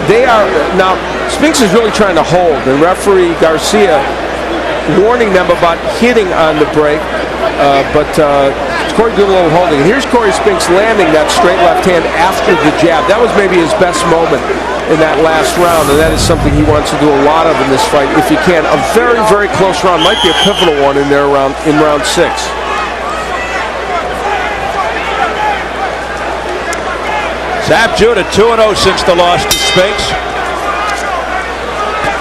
they are, now Spinks is really trying to hold, and referee Garcia warning them about hitting on the break, but Cory did a little holding. Here's Cory Spinks landing that straight left hand after the jab. That was maybe his best moment in that last round, and that is something he wants to do a lot of in this fight if he can. A very, very close round, might be a pivotal one in there in round 6. Zab Judah 2-0 since the loss to Spinks.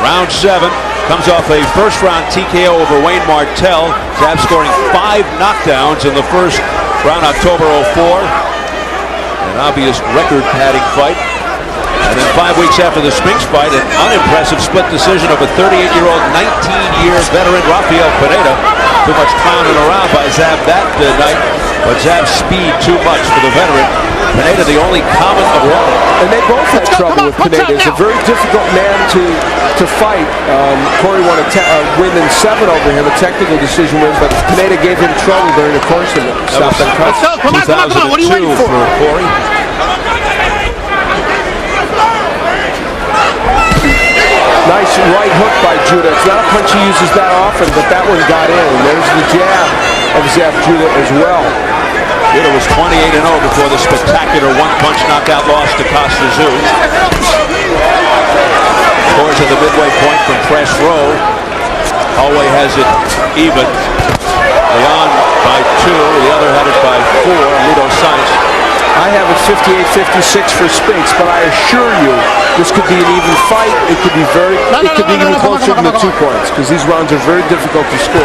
Round 7 comes off a first-round TKO over Wayne Martell. Zab scoring 5 knockdowns in the first round, October 04. An obvious record-padding fight. And then 5 weeks after the Spinks fight, an unimpressive split decision of a 38-year-old, 19-year veteran, Rafael Pineda. Too much clowning around by Zab that night, but Zab's speed too much for the veteran. Pineda the only common of one. And they both had trouble with Pineda. He's a very difficult man to fight. Cory won a win in 7 over him, a technical decision win, but Pineda gave him trouble during the course of it. That was 2002 what are you waiting for? Cory. Nice right hook by Judah. It's not a punch he uses that often, but that one got in. And there's the jab of Zab Judah as well. Judah was 28-0 before the spectacular one-punch knockout loss to Kostya. Scores at the midway point from press row. Holloway has it even. Leon by 2. The other had it by 4. Lido Sainz. I have it 58-56 for Spinks, but I assure you, this could be an even fight. It could be even closer than the 2 points, because these rounds are very difficult to score.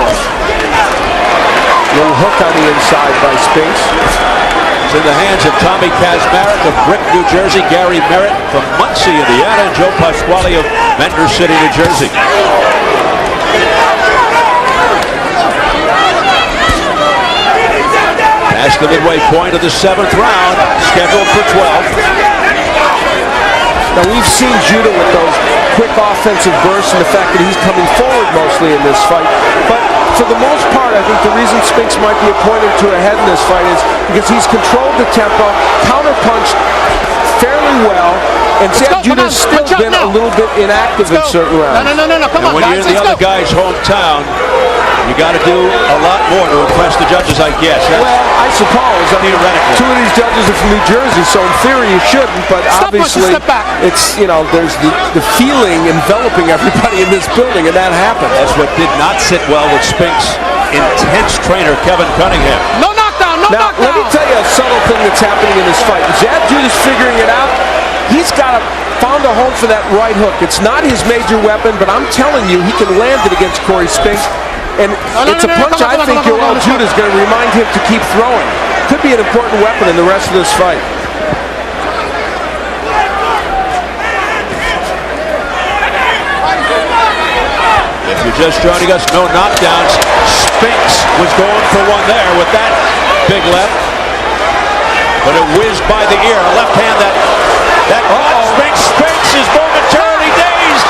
Little hook on the inside by Spinks. It's in the hands of Tommy Kazmarek of Brick, New Jersey, Gary Merritt from Muncie, Indiana, and Joe Pasquale of Ventnor City, New Jersey. That's the midway point of the 7th round, scheduled for 12. Now we've seen Judah with those quick offensive bursts and the fact that he's coming forward mostly in this fight. But for the most part, I think the reason Spinks might be a point or 2 ahead in this fight is because he's controlled the tempo, counterpunched fairly well, and Zab Judah's still been a little bit inactive in certain rounds. No, come on, when you're in the other guy's hometown, you got to do a lot more to impress the judges, I guess. Well, I suppose. Theoretically. 2 of these judges are from New Jersey, so in theory you shouldn't, but obviously it's, there's the feeling enveloping everybody in this building, and that happens. That's what did not sit well with Spinks' intense trainer, Kevin Cunningham. No knockdown, no knockdown. Now, let me tell you a subtle thing that's happening in this fight. Zab Judah's figuring it out. He's found a home for that right hook. It's not his major weapon, but I'm telling you, he can land it against Cory Spinks. And it's a punch I think Yoel Judah is going to remind him to keep throwing. Could be an important weapon in the rest of this fight. If you're just joining us, no knockdowns. Spinks was going for one there with that big left. But it whizzed by the ear. A left hand that Spinks is momentarily dazed.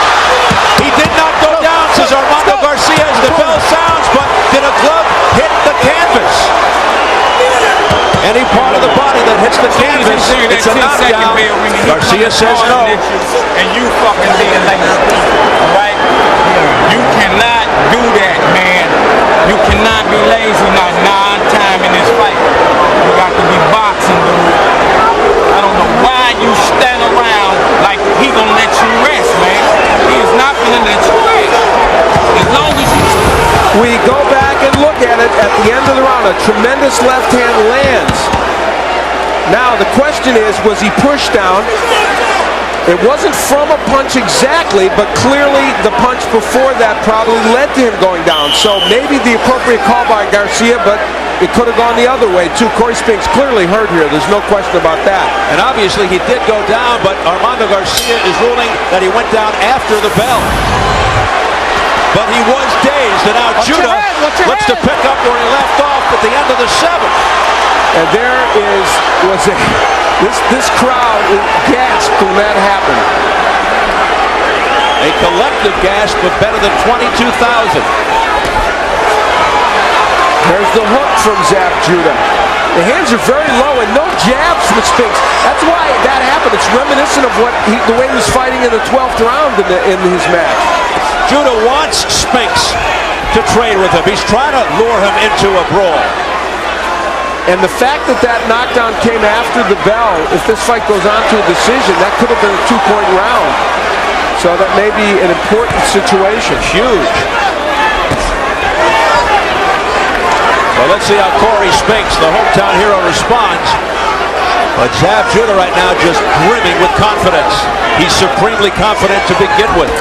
He did not go down, says Armando Garcia as the bell sounds, but did a glove hit the canvas? Any part of the body that hits the canvas, it's a knockdown. Garcia says no. And you fucking being like that, right? You cannot do that, man. You cannot be lazy now. Non-time in this fight. You got to be boxing, dude. I don't know why you stand around like he gonna let you rest, man. He is not gonna let you rest. As long as you... We go back and look at it at the end of the round. A tremendous left hand lands. Now the question is, was he pushed down? It wasn't from a punch exactly, but clearly the punch before that probably led to him going down. So maybe the appropriate call by Garcia, but it could have gone the other way too. Cory Spinks clearly hurt here. There's no question about that. And obviously he did go down, but Armando Garcia is ruling that he went down after the bell. But he was dazed, and now Judah looks to pick up where he left off at the end of the 7th. And there was this crowd gasped when that happened. A collective gasp of better than 22,000. There's the hook from Zab Judah. The hands are very low and no jabs from Spinks. That's why that happened. It's reminiscent of the way he was fighting in the 12th round in his match. Judah wants Spinks to trade with him. He's trying to lure him into a brawl. And the fact that knockdown came after the bell, if this fight goes on to a decision, that could have been a 2-point round. So that may be an important situation. Huge. Well, let's see how Cory Spinks, the hometown hero, responds. But Zab Judah right now just brimming with confidence. He's supremely confident to begin with.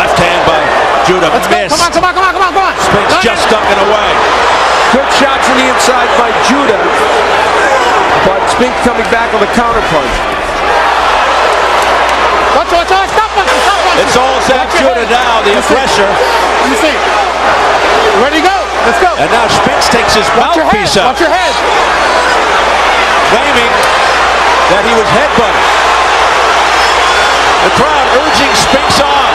Left hand by Judah missed. Come on. Spinks just stuck it away. Good shot from the inside by Judah. But Spinks coming back on the counter punch. It's all Zab Judah now, the aggressor. Let me see. Ready to go. Let's go. And now Spinks takes his mouthpiece out. Watch your head. Claiming that he was headbutted. The crowd urging Spinks on.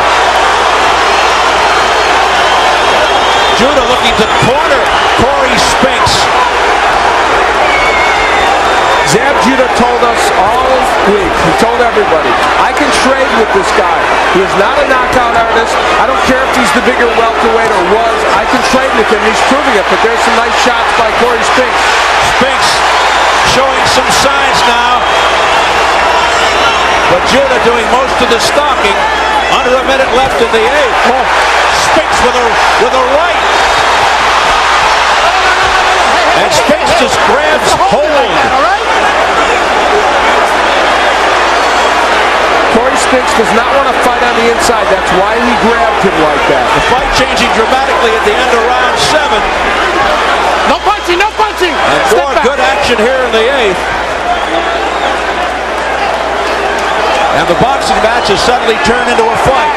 Judah looking to corner Cory Spinks. Zab Judah told us all week, he told everybody, I can trade with this guy. He is not a knockout artist. I don't care if he's the bigger welterweight or was. I can trade with him. He's proving it, but there's some nice shots by Cory Spinks. Spinks showing some signs now. But Judah doing most of the stalking. Under a minute left in the 8th. Oh, Spinks with a right. And Spinks just grabs hold. Cory Spinks does not want to fight on the inside. That's why he grabbed him like that. The fight changing dramatically at the end of round 7. No punching. And more good action here in the 8th. And the boxing match has suddenly turned into a fight.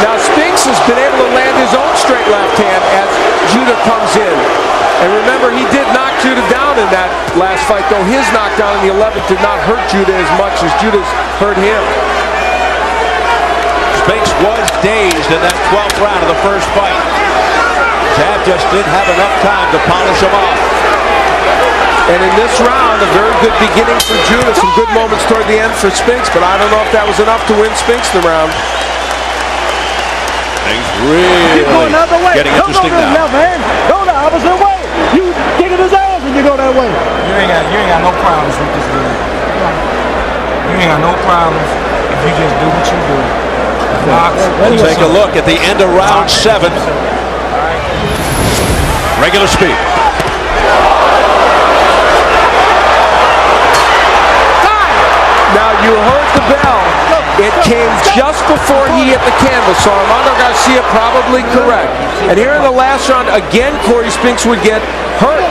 Now Spinks has been able to land his own straight left hand as Judah comes in. And remember, he did knock Judah down in that last fight, though his knockdown in the 11th did not hurt Judah as much as Judah's hurt him. Spinks was dazed in that 12th round of the first fight. Zab just didn't have enough time to polish him off. And in this round, a very good beginning for Judah. Some good moments toward the end for Spinks, but I don't know if that was enough to win Spinks the round. Things really getting interesting now. Go the opposite way. You kicking his ass when you go that way. You ain't got no problems with this dude. You ain't got no problems if you just do what you do. We'll take a look at the end of round 7. Regular speed. Now you heard the bell. It came just before he hit the canvas, so Armando Garcia probably correct. And here in the last round, again, Cory Spinks would get hurt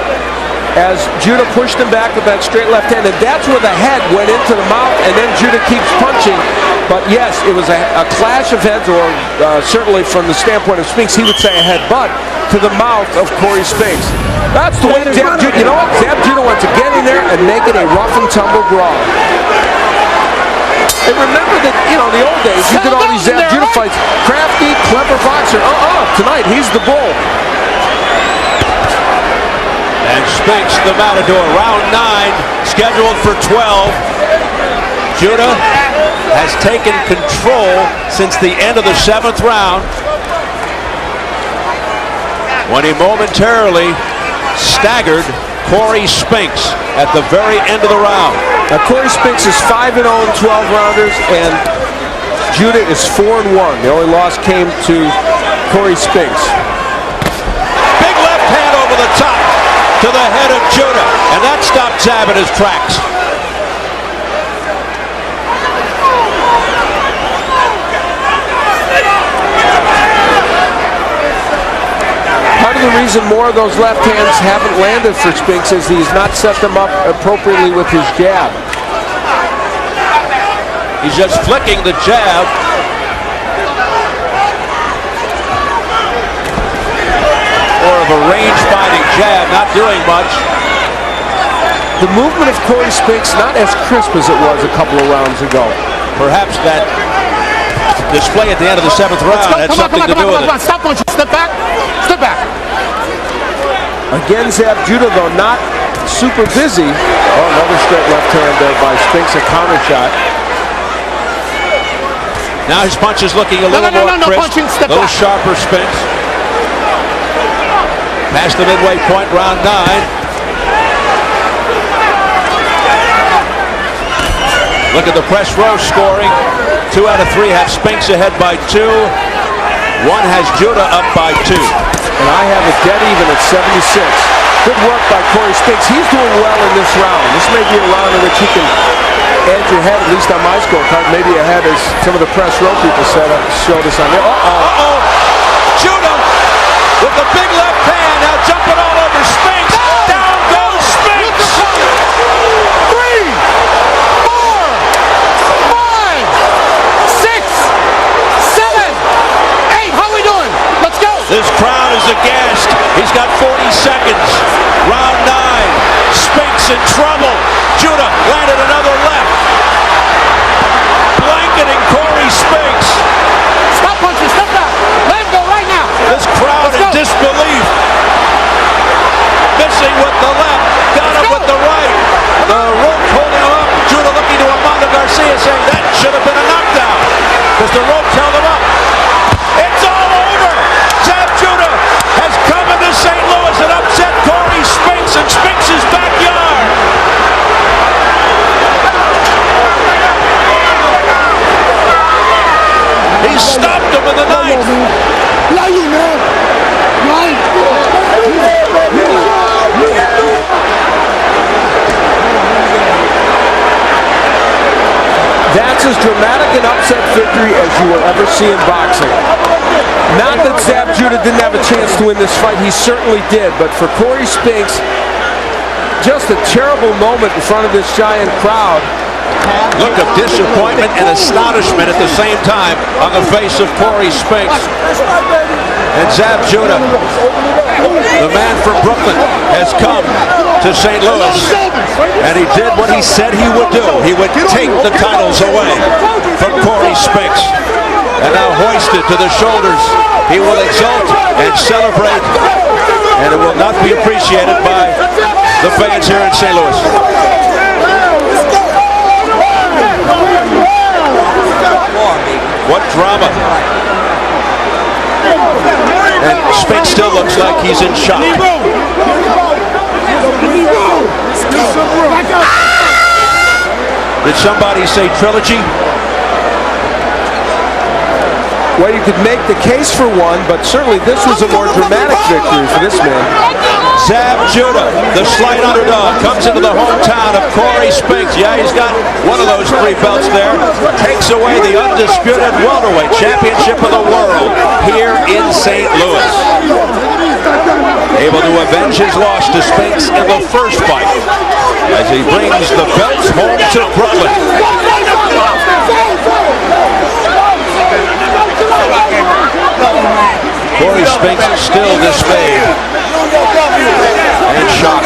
as Judah pushed him back with that straight left hand, and that's where the head went into the mouth, and then Judah keeps punching. But yes, it was a clash of heads, or certainly from the standpoint of Spinks, he would say a headbutt to the mouth of Cory Spinks. That's the way Zab Judah, you know what? Zab Judah wants to get in there and make it a rough and tumble brawl. And remember that, in the old days, you did all these Zab Judah fights. Crafty, clever boxer. Tonight, he's the bull. And Spinks, the Matador, round 9, scheduled for 12. Judah has taken control since the end of the 7th round, when he momentarily staggered Cory Spinks at the very end of the round. Now Cory Spinks is 5-0 in 12-rounders, and Judah is 4-1. The only loss came to Cory Spinks. Big left hand over the top to the head of Judah, and that stopped Zab in his tracks. reason more of those left hands haven't landed for Spinks is he's not set them up appropriately with his jab. He's just flicking the jab. More of a range-finding jab, not doing much. The movement of Cory Spinks not as crisp as it was a couple of rounds ago. Perhaps that display at the end of the 7th round had something to do with it. Stop punching. Step back. Step back. Again, Zab Judah, though, not super busy. Oh, another straight left hand there by Spinks, a counter shot. Now his punch is looking a little more crisp, a little sharper, Spinks. Past the midway point, round 9. Look at the press row scoring. 2 out of 3 have Spinks ahead by 2. 1 has Judah up by 2. And I have it dead even at 76. Good work by Cory Spinks. He's doing well in this round. This may be a round in which he can edge ahead, at least on my scorecard, maybe ahead as some of the press row people showed us on there. Uh-oh. Judah with the big left hand, now jumping all over Spinks. Down goes Spinks. 3, 4, 5, 6, 7, 8. How we doing? Let's go. This crowd is aghast. He's got 40 seconds. Round 9. Spinks in trouble. Judah landed another left. Blanketing Cory Spinks. Stop punching. Step back. Let him go right now. This crowd in disbelief. Missing with the left. Got him with the right. The rope holding him up. Judah looking to Amanda Garcia saying that should have been a knockdown. Because the rope held him up. It's all over. Zab Judah has come into St. Louis and upset Cory Spinks in Spinks' backyard. He stopped him in the 9th. That's as dramatic an upset victory as you will ever see in boxing. Not that Zab Judah didn't have a chance to win this fight, he certainly did, but for Cory Spinks, just a terrible moment in front of this giant crowd. Look of disappointment and astonishment at the same time on the face of Cory Spinks. And Zab Judah, the man from Brooklyn, has come to St. Louis, and he did what he said he would do. He would take the titles away from Cory Spinks. And now hoisted to the shoulders, he will exult and celebrate, and it will not be appreciated by the fans here in St. Louis. What drama. And Spinks still looks like he's in shock. Did somebody say trilogy? Well, you could make the case for one, but certainly this was a more dramatic victory for this man. Zab Judah, the slight underdog, comes into the hometown of Cory Spinks. Yeah, he's got one of those 3 belts there. Takes away the undisputed welterweight championship of the world here in St. Louis. Able to avenge his loss to Spinks in the first fight as he brings the belts home to Brooklyn. Cory Spinks still dismayed and shocked.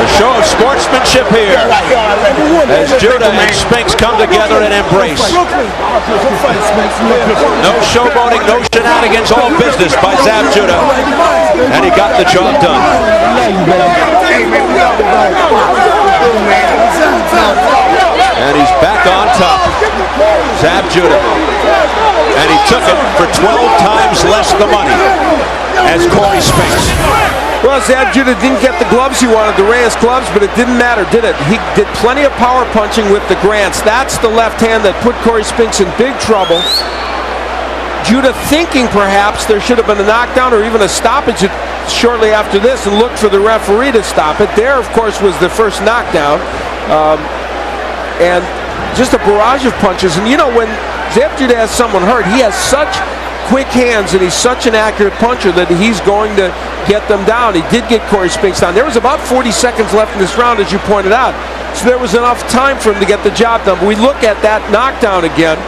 A show of sportsmanship here as Judah and Spinks come together and embrace. No showboating, no shenanigans, all business by Zab Judah, and he got the job done. And he's back on top. Zab Judah. And he took it for 12 times less the money as Cory Spinks. Well, Zab Judah didn't get the gloves he wanted, the Reyes gloves, but it didn't matter, did it? He did plenty of power punching with the Grants. That's the left hand that put Cory Spinks in big trouble. Judah thinking perhaps there should have been a knockdown or even a stoppage shortly after this and looked for the referee to stop it. There, of course, was the first knockdown. And just a barrage of punches. And you know, when Zab Judah has someone hurt, he has such quick hands, and he's such an accurate puncher that he's going to get them down. He did get Cory Spinks down. There was about 40 seconds left in this round, as you pointed out. So there was enough time for him to get the job done. But we look at that knockdown again.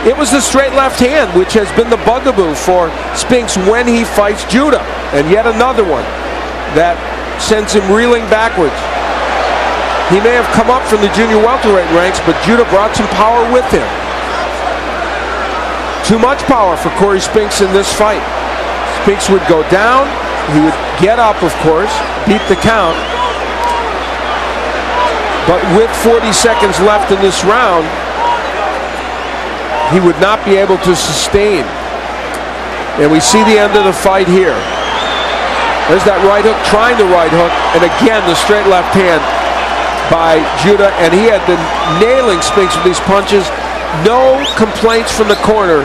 It was the straight left hand, which has been the bugaboo for Spinks when he fights Judah. And yet another one that sends him reeling backwards. He may have come up from the junior welterweight ranks, but Judah brought some power with him. Too much power for Cory Spinks in this fight. Spinks would go down. He would get up, of course, beat the count. But with 40 seconds left in this round, he would not be able to sustain. And we see the end of the fight here. There's that right hook, trying the right hook, and again the straight left hand by Judah, and he had been nailing Spinks with these punches. No complaints from the corner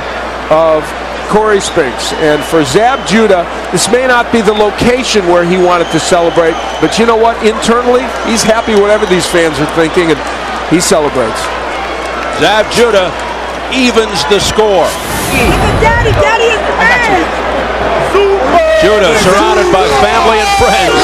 of Cory Spinks. And for Zab Judah, this may not be the location where he wanted to celebrate, but you know what? Internally, he's happy whatever these fans are thinking, and he celebrates. Zab Judah evens the score. Daddy is the man. Judah surrounded by family and friends.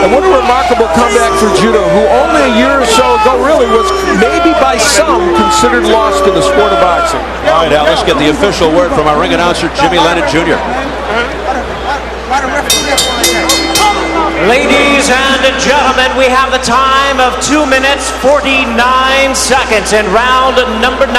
And what a remarkable comeback for Judah, who only a year or so ago really was maybe by some considered lost in the sport of boxing. All right, Al, let's get the official word from our ring announcer, Jimmy Lennon Jr. Ladies and gentlemen, we have the time of 2 minutes 49 seconds in round number 9.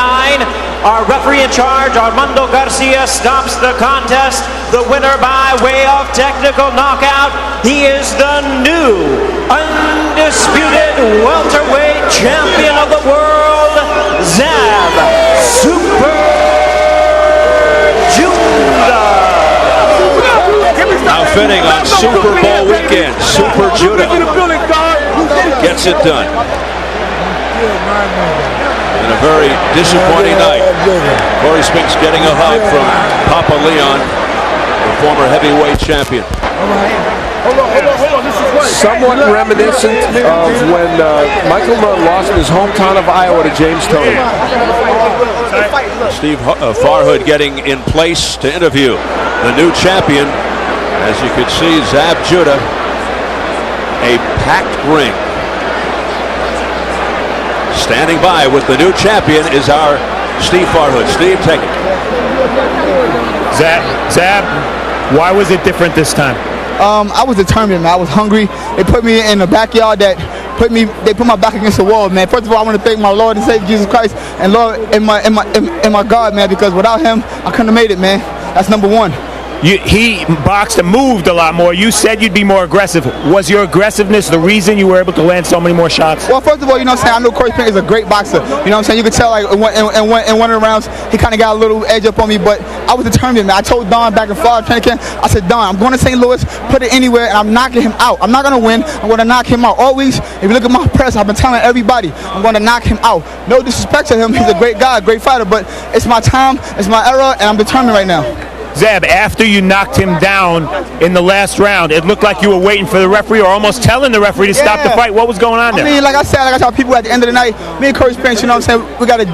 Our referee in charge, Armando Garcia, stops the contest. The winner by way of technical knockout. He is the new undisputed welterweight champion of the world, Zab Super Judah. Now fitting on Super Bowl weekend, Super Judah gets it done. And a very disappointing night. Cory Spinks getting a hug from Papa Leon, the former heavyweight champion. Somewhat reminiscent of when Michael Nunn lost in his hometown of Iowa to James Toney. Steve Farhood getting in place to interview the new champion. As you can see, Zab Judah, a packed ring. Standing by with the new champion is our Steve Farhood. Steve, take it. Zab, why was it different this time? I was determined, man. I was hungry. They put me in the backyard they put my back against the wall, man. First of all, I want to thank my Lord and Savior Jesus Christ and Lord and my God, man, because without him, I couldn't have made it, man. That's number one. He boxed and moved a lot more. You said you'd be more aggressive. Was your aggressiveness the reason you were able to land so many more shots? Well, first of all, you know what I'm saying, I know Cory Spinks is a great boxer. You know what I'm saying? You could tell, like, in one of the rounds, he kind of got a little edge up on me, but I was determined, man. I told Don back in Florida training camp, I said, Don, I'm going to St. Louis, put it anywhere, and I'm knocking him out. I'm not going to win. I'm going to knock him out. Always, if you look at my press, I've been telling everybody, I'm going to knock him out. No disrespect to him. He's a great guy, a great fighter, but it's my time, it's my era, and I'm determined right now. Zab, after you knocked him down in the last round, it looked like you were waiting for the referee or almost telling the referee to stop the fight. What was going on there? I mean, like I tell people at the end of the night, me and Cory Spinks, you know what I'm saying, we got a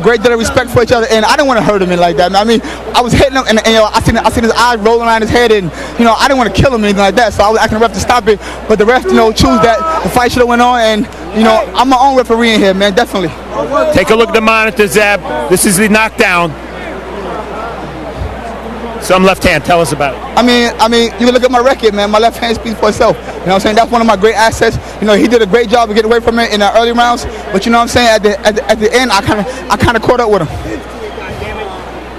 great deal of respect for each other, and I didn't want to hurt him like that. I mean, I was hitting him, and you know, I seen his eyes rolling around his head, and you know, I didn't want to kill him or anything like that, so I was asking the ref to stop it, but the ref, you know, chose that the fight should have went on, and you know, I'm my own referee in here, man, definitely. Take a look at the monitor, Zab. This is the knockdown. Some left hand, tell us about it. I mean, you can look at my record, man. My left hand speaks for itself. You know what I'm saying? That's one of my great assets. You know, he did a great job of getting away from it in the early rounds. But you know what I'm saying? At the end, I kind of caught up with him.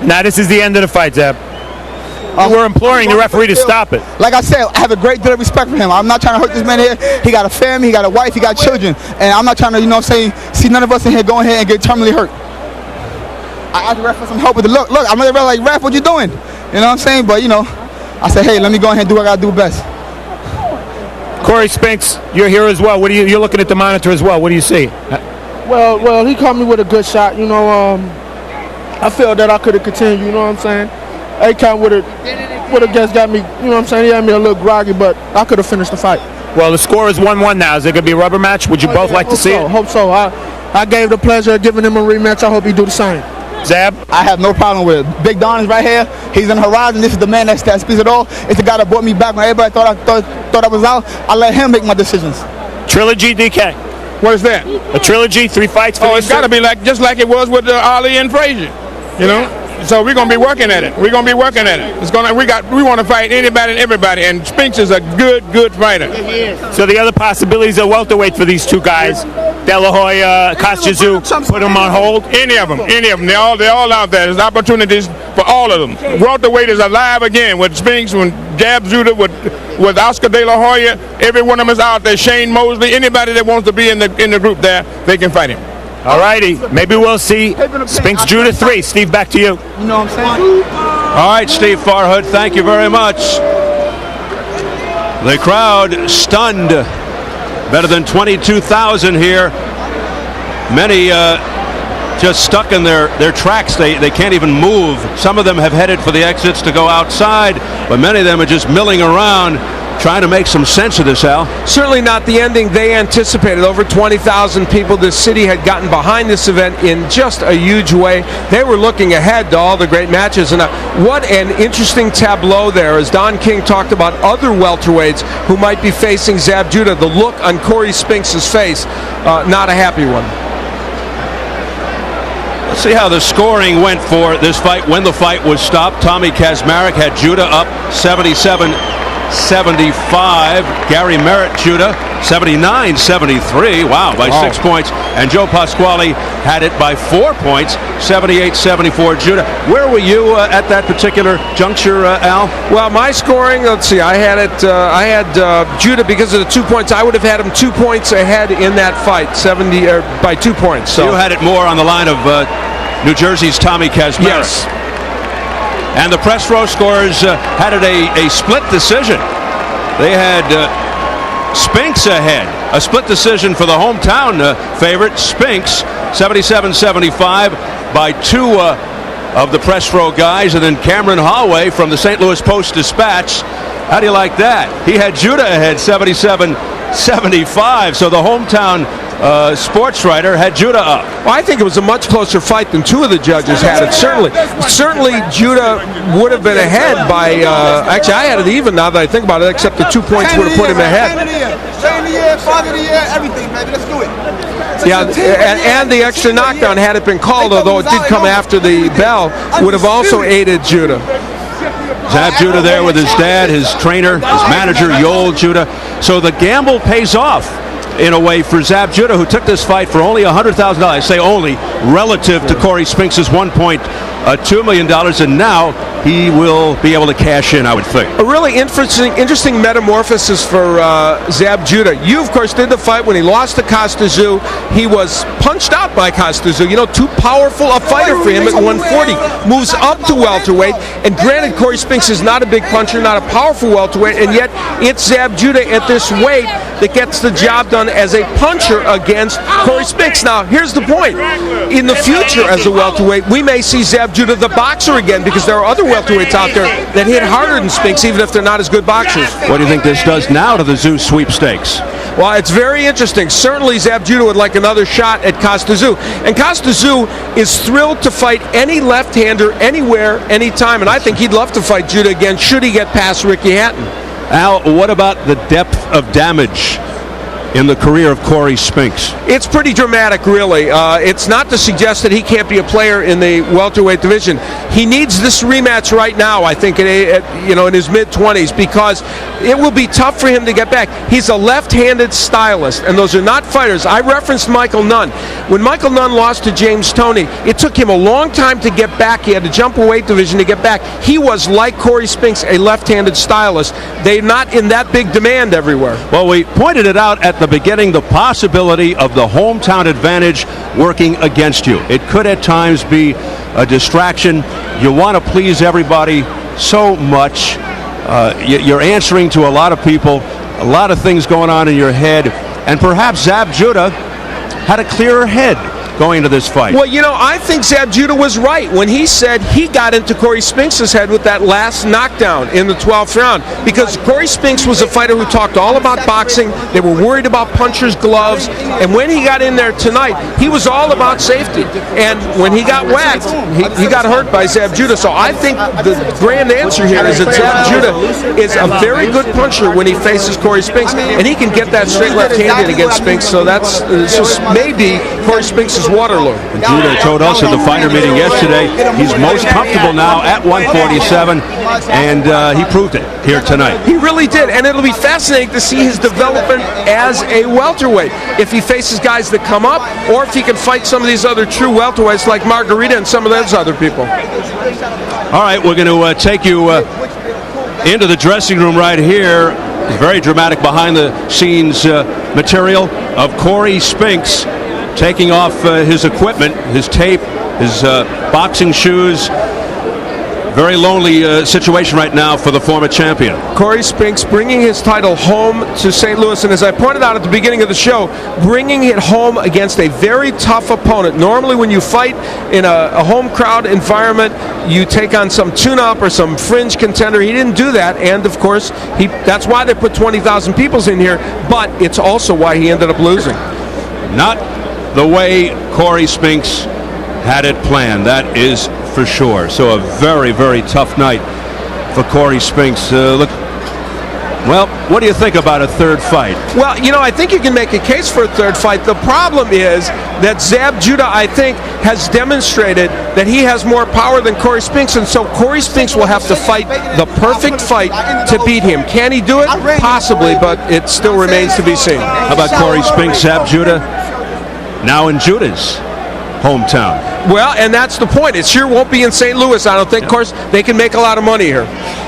Now this is the end of the fight, Zab. We're imploring the referee to stop it. Like I said, I have a great deal of respect for him. I'm not trying to hurt this man here. He got a family, he got a wife, he got children, and I'm not trying to, you know what I'm saying, see none of us in here go ahead and get terminally hurt. I asked the ref for some help with the look. I'm really like, ref, what you doing? You know what I'm saying? But, you know, I said, hey, let me go ahead and do what I got to do best. Cory Spinks, you're here as well. You're looking at the monitor as well. What do you see? Well, he caught me with a good shot. You know, I felt that I could have continued. You know what I'm saying? A-Count would have just got me. You know what I'm saying? He had me a little groggy, but I could have finished the fight. Well, the score is 1-1 now. Is it going to be a rubber match? Would you both like to see it? Hope so. I gave the pleasure of giving him a rematch. I hope he do the same. Zab? I have no problem with it. Big Don is right here. He's on the horizon. This is the man that speaks it all. It's the guy that brought me back when everybody thought I was out. I let him make my decisions. Trilogy, DK. What is that? A trilogy, 3 fights. Oh, it's got to be just like it was with Ali and Frazier, you know. So we're gonna be working at it. We're gonna be working at it. We want to fight anybody and everybody. And Spinks is a good fighter. So the other possibilities are welterweight for these two guys. De La Hoya, Kostya, put them on hold. Any of them. They're all out there. There's opportunities for all of them. Welterweight is alive again with Spinks, with Zab Judah, with Oscar De La Hoya. Every one of them is out there. Shane Mosley. Anybody that wants to be in the group there, they can fight him. All righty. Maybe we'll see Spinks Judah 3. Steve, back to you. You know what I'm saying? All right, Steve Farhood, thank you very much. The crowd stunned. Better than 22,000 here. Many just stuck in their tracks. They can't even move. Some of them have headed for the exits to go outside, but many of them are just milling around, trying to make some sense of this, Al. Certainly not the ending they anticipated. Over 20,000 people. This city had gotten behind this event in just a huge way. They were looking ahead to all the great matches. And what an interesting tableau there, as Don King talked about other welterweights who might be facing Zab Judah. The look on Cory Spinks' face, not a happy one. Let's see how the scoring went for this fight when the fight was stopped. Tommy Kazmarek had Judah up 77-75. Gary Merritt Judah 79-73. Wow, by 6 points. And Joe Pasquale had it by 4 points, 78-74 Judah. Where were you at that particular juncture, Al? Well, my scoring, let's see, I had Judah because of the 2 points. I would have had him 2 points ahead in that fight, by 2 points. So you had it more on the line of New Jersey's Tommy Kazmarek. Yes. And the press row scores had it a split decision. They had Spinks ahead. A split decision for the hometown favorite, Spinks, 77-75 by 2 of the press row guys. And then Cameron Holloway from the St. Louis Post-Dispatch. How do you like that? He had Judah ahead, 77-75. So the hometown sports writer had Judah up. Well, I think it was a much closer fight than 2 of the judges had it. Certainly Judah would have been ahead by, actually I had it even now that I think about it, except the 2 points would have put him ahead. Train the year, father of the year, everything, baby. Let's do it. Yeah, and the extra knockdown, had it been called, although it did come after the bell, would have also aided Judah. Zab Judah there with his dad, his trainer, his manager, Yoel Judah. So the gamble pays off in a way for Zab Judah, who took this fight for only $100,000. I say only, relative to Cory Spinks' $1.2 million, and now he will be able to cash in, I would think. A really interesting metamorphosis for Zab Judah. You, of course, did the fight when he lost to Kostya. He was punched out by Kostya. You know, too powerful a fighter for him at 140. Moves up to welterweight, and granted, Cory Spinks is not a big puncher, not a powerful welterweight, and yet it's Zab Judah at this weight that gets the job done as a puncher against Cory Spinks. Now, here's the point. In the future, as a welterweight, we may see Zab Judah the boxer again, because there are other welterweights out there that hit harder than Spinks, even if they're not as good boxers. What do you think this does now to the Tszyu sweepstakes? Well, it's very interesting. Certainly, Zab Judah would like another shot at Kostya. And Kostya is thrilled to fight any left-hander, anywhere, anytime. And I think he'd love to fight Judah again, should he get past Ricky Hatton. Al, what about the depth of damage in the career of Cory Spinks? It's pretty dramatic, really. It's not to suggest that he can't be a player in the welterweight division. He needs this rematch right now, I think, in his mid-20s, because it will be tough for him to get back. He's a left-handed stylist, and those are not fighters. I referenced Michael Nunn. When Michael Nunn lost to James Toney, it took him a long time to get back. He had to jump a weight division to get back. He was, like Cory Spinks, a left-handed stylist. They're not in that big demand everywhere. Well, we pointed it out at the beginning, the possibility of the hometown advantage working against you. It could at times be a distraction. You want to please everybody so much. You're answering to a lot of people, a lot of things going on in your head, and perhaps Zab Judah had a clearer head going into this fight? Well, you know, I think Zab Judah was right when he said he got into Cory Spinks' head with that last knockdown in the 12th round, because Cory Spinks was a fighter who talked all about boxing. They were worried about punchers' gloves, and when he got in there tonight, he was all about safety. And when he got whacked, he got hurt by Zab Judah. So I think the grand answer here is that Zab Judah is a very good puncher when he faces Cory Spinks, and he can get that straight left-handed against Spinks. So that's maybe Cory Spinks' Waterloo. And Judah told us at the fighter meeting yesterday he's most comfortable now at 147, and he proved it here tonight. He really did, and it'll be fascinating to see his development as a welterweight. If he faces guys that come up, or if he can fight some of these other true welterweights like Margarita and some of those other people. All right, we're going to take you into the dressing room right here. It's very dramatic behind-the-scenes material of Cory Spinks taking off his equipment, his tape, his boxing shoes. Very lonely situation right now for the former champion. Cory Spinks bringing his title home to St. Louis, and as I pointed out at the beginning of the show, bringing it home against a very tough opponent. Normally when you fight in a home crowd environment, you take on some tune-up or some fringe contender. He didn't do that, and of course, that's why they put 20,000 people in here, but it's also why he ended up losing. Not the way Cory Spinks had it planned, that is for sure. So a very, very tough night for Cory Spinks. Well, what do you think about a third fight? Well, you know, I think you can make a case for a third fight. The problem is that Zab Judah, I think, has demonstrated that he has more power than Cory Spinks, and so Cory Spinks will have to fight the perfect fight to beat him. Can he do it? Possibly, but it still remains to be seen. How about Cory Spinks, Zab Judah, now in Judah's hometown? Well, and that's the point. It sure won't be in St. Louis, I don't think. Of course, they can make a lot of money here.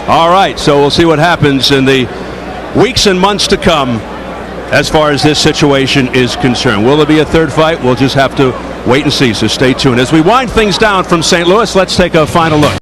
All right, so we'll see what happens in the weeks and months to come as far as this situation is concerned. Will there be a third fight? We'll just have to wait and see, so stay tuned. As we wind things down from St. Louis, let's take a final look.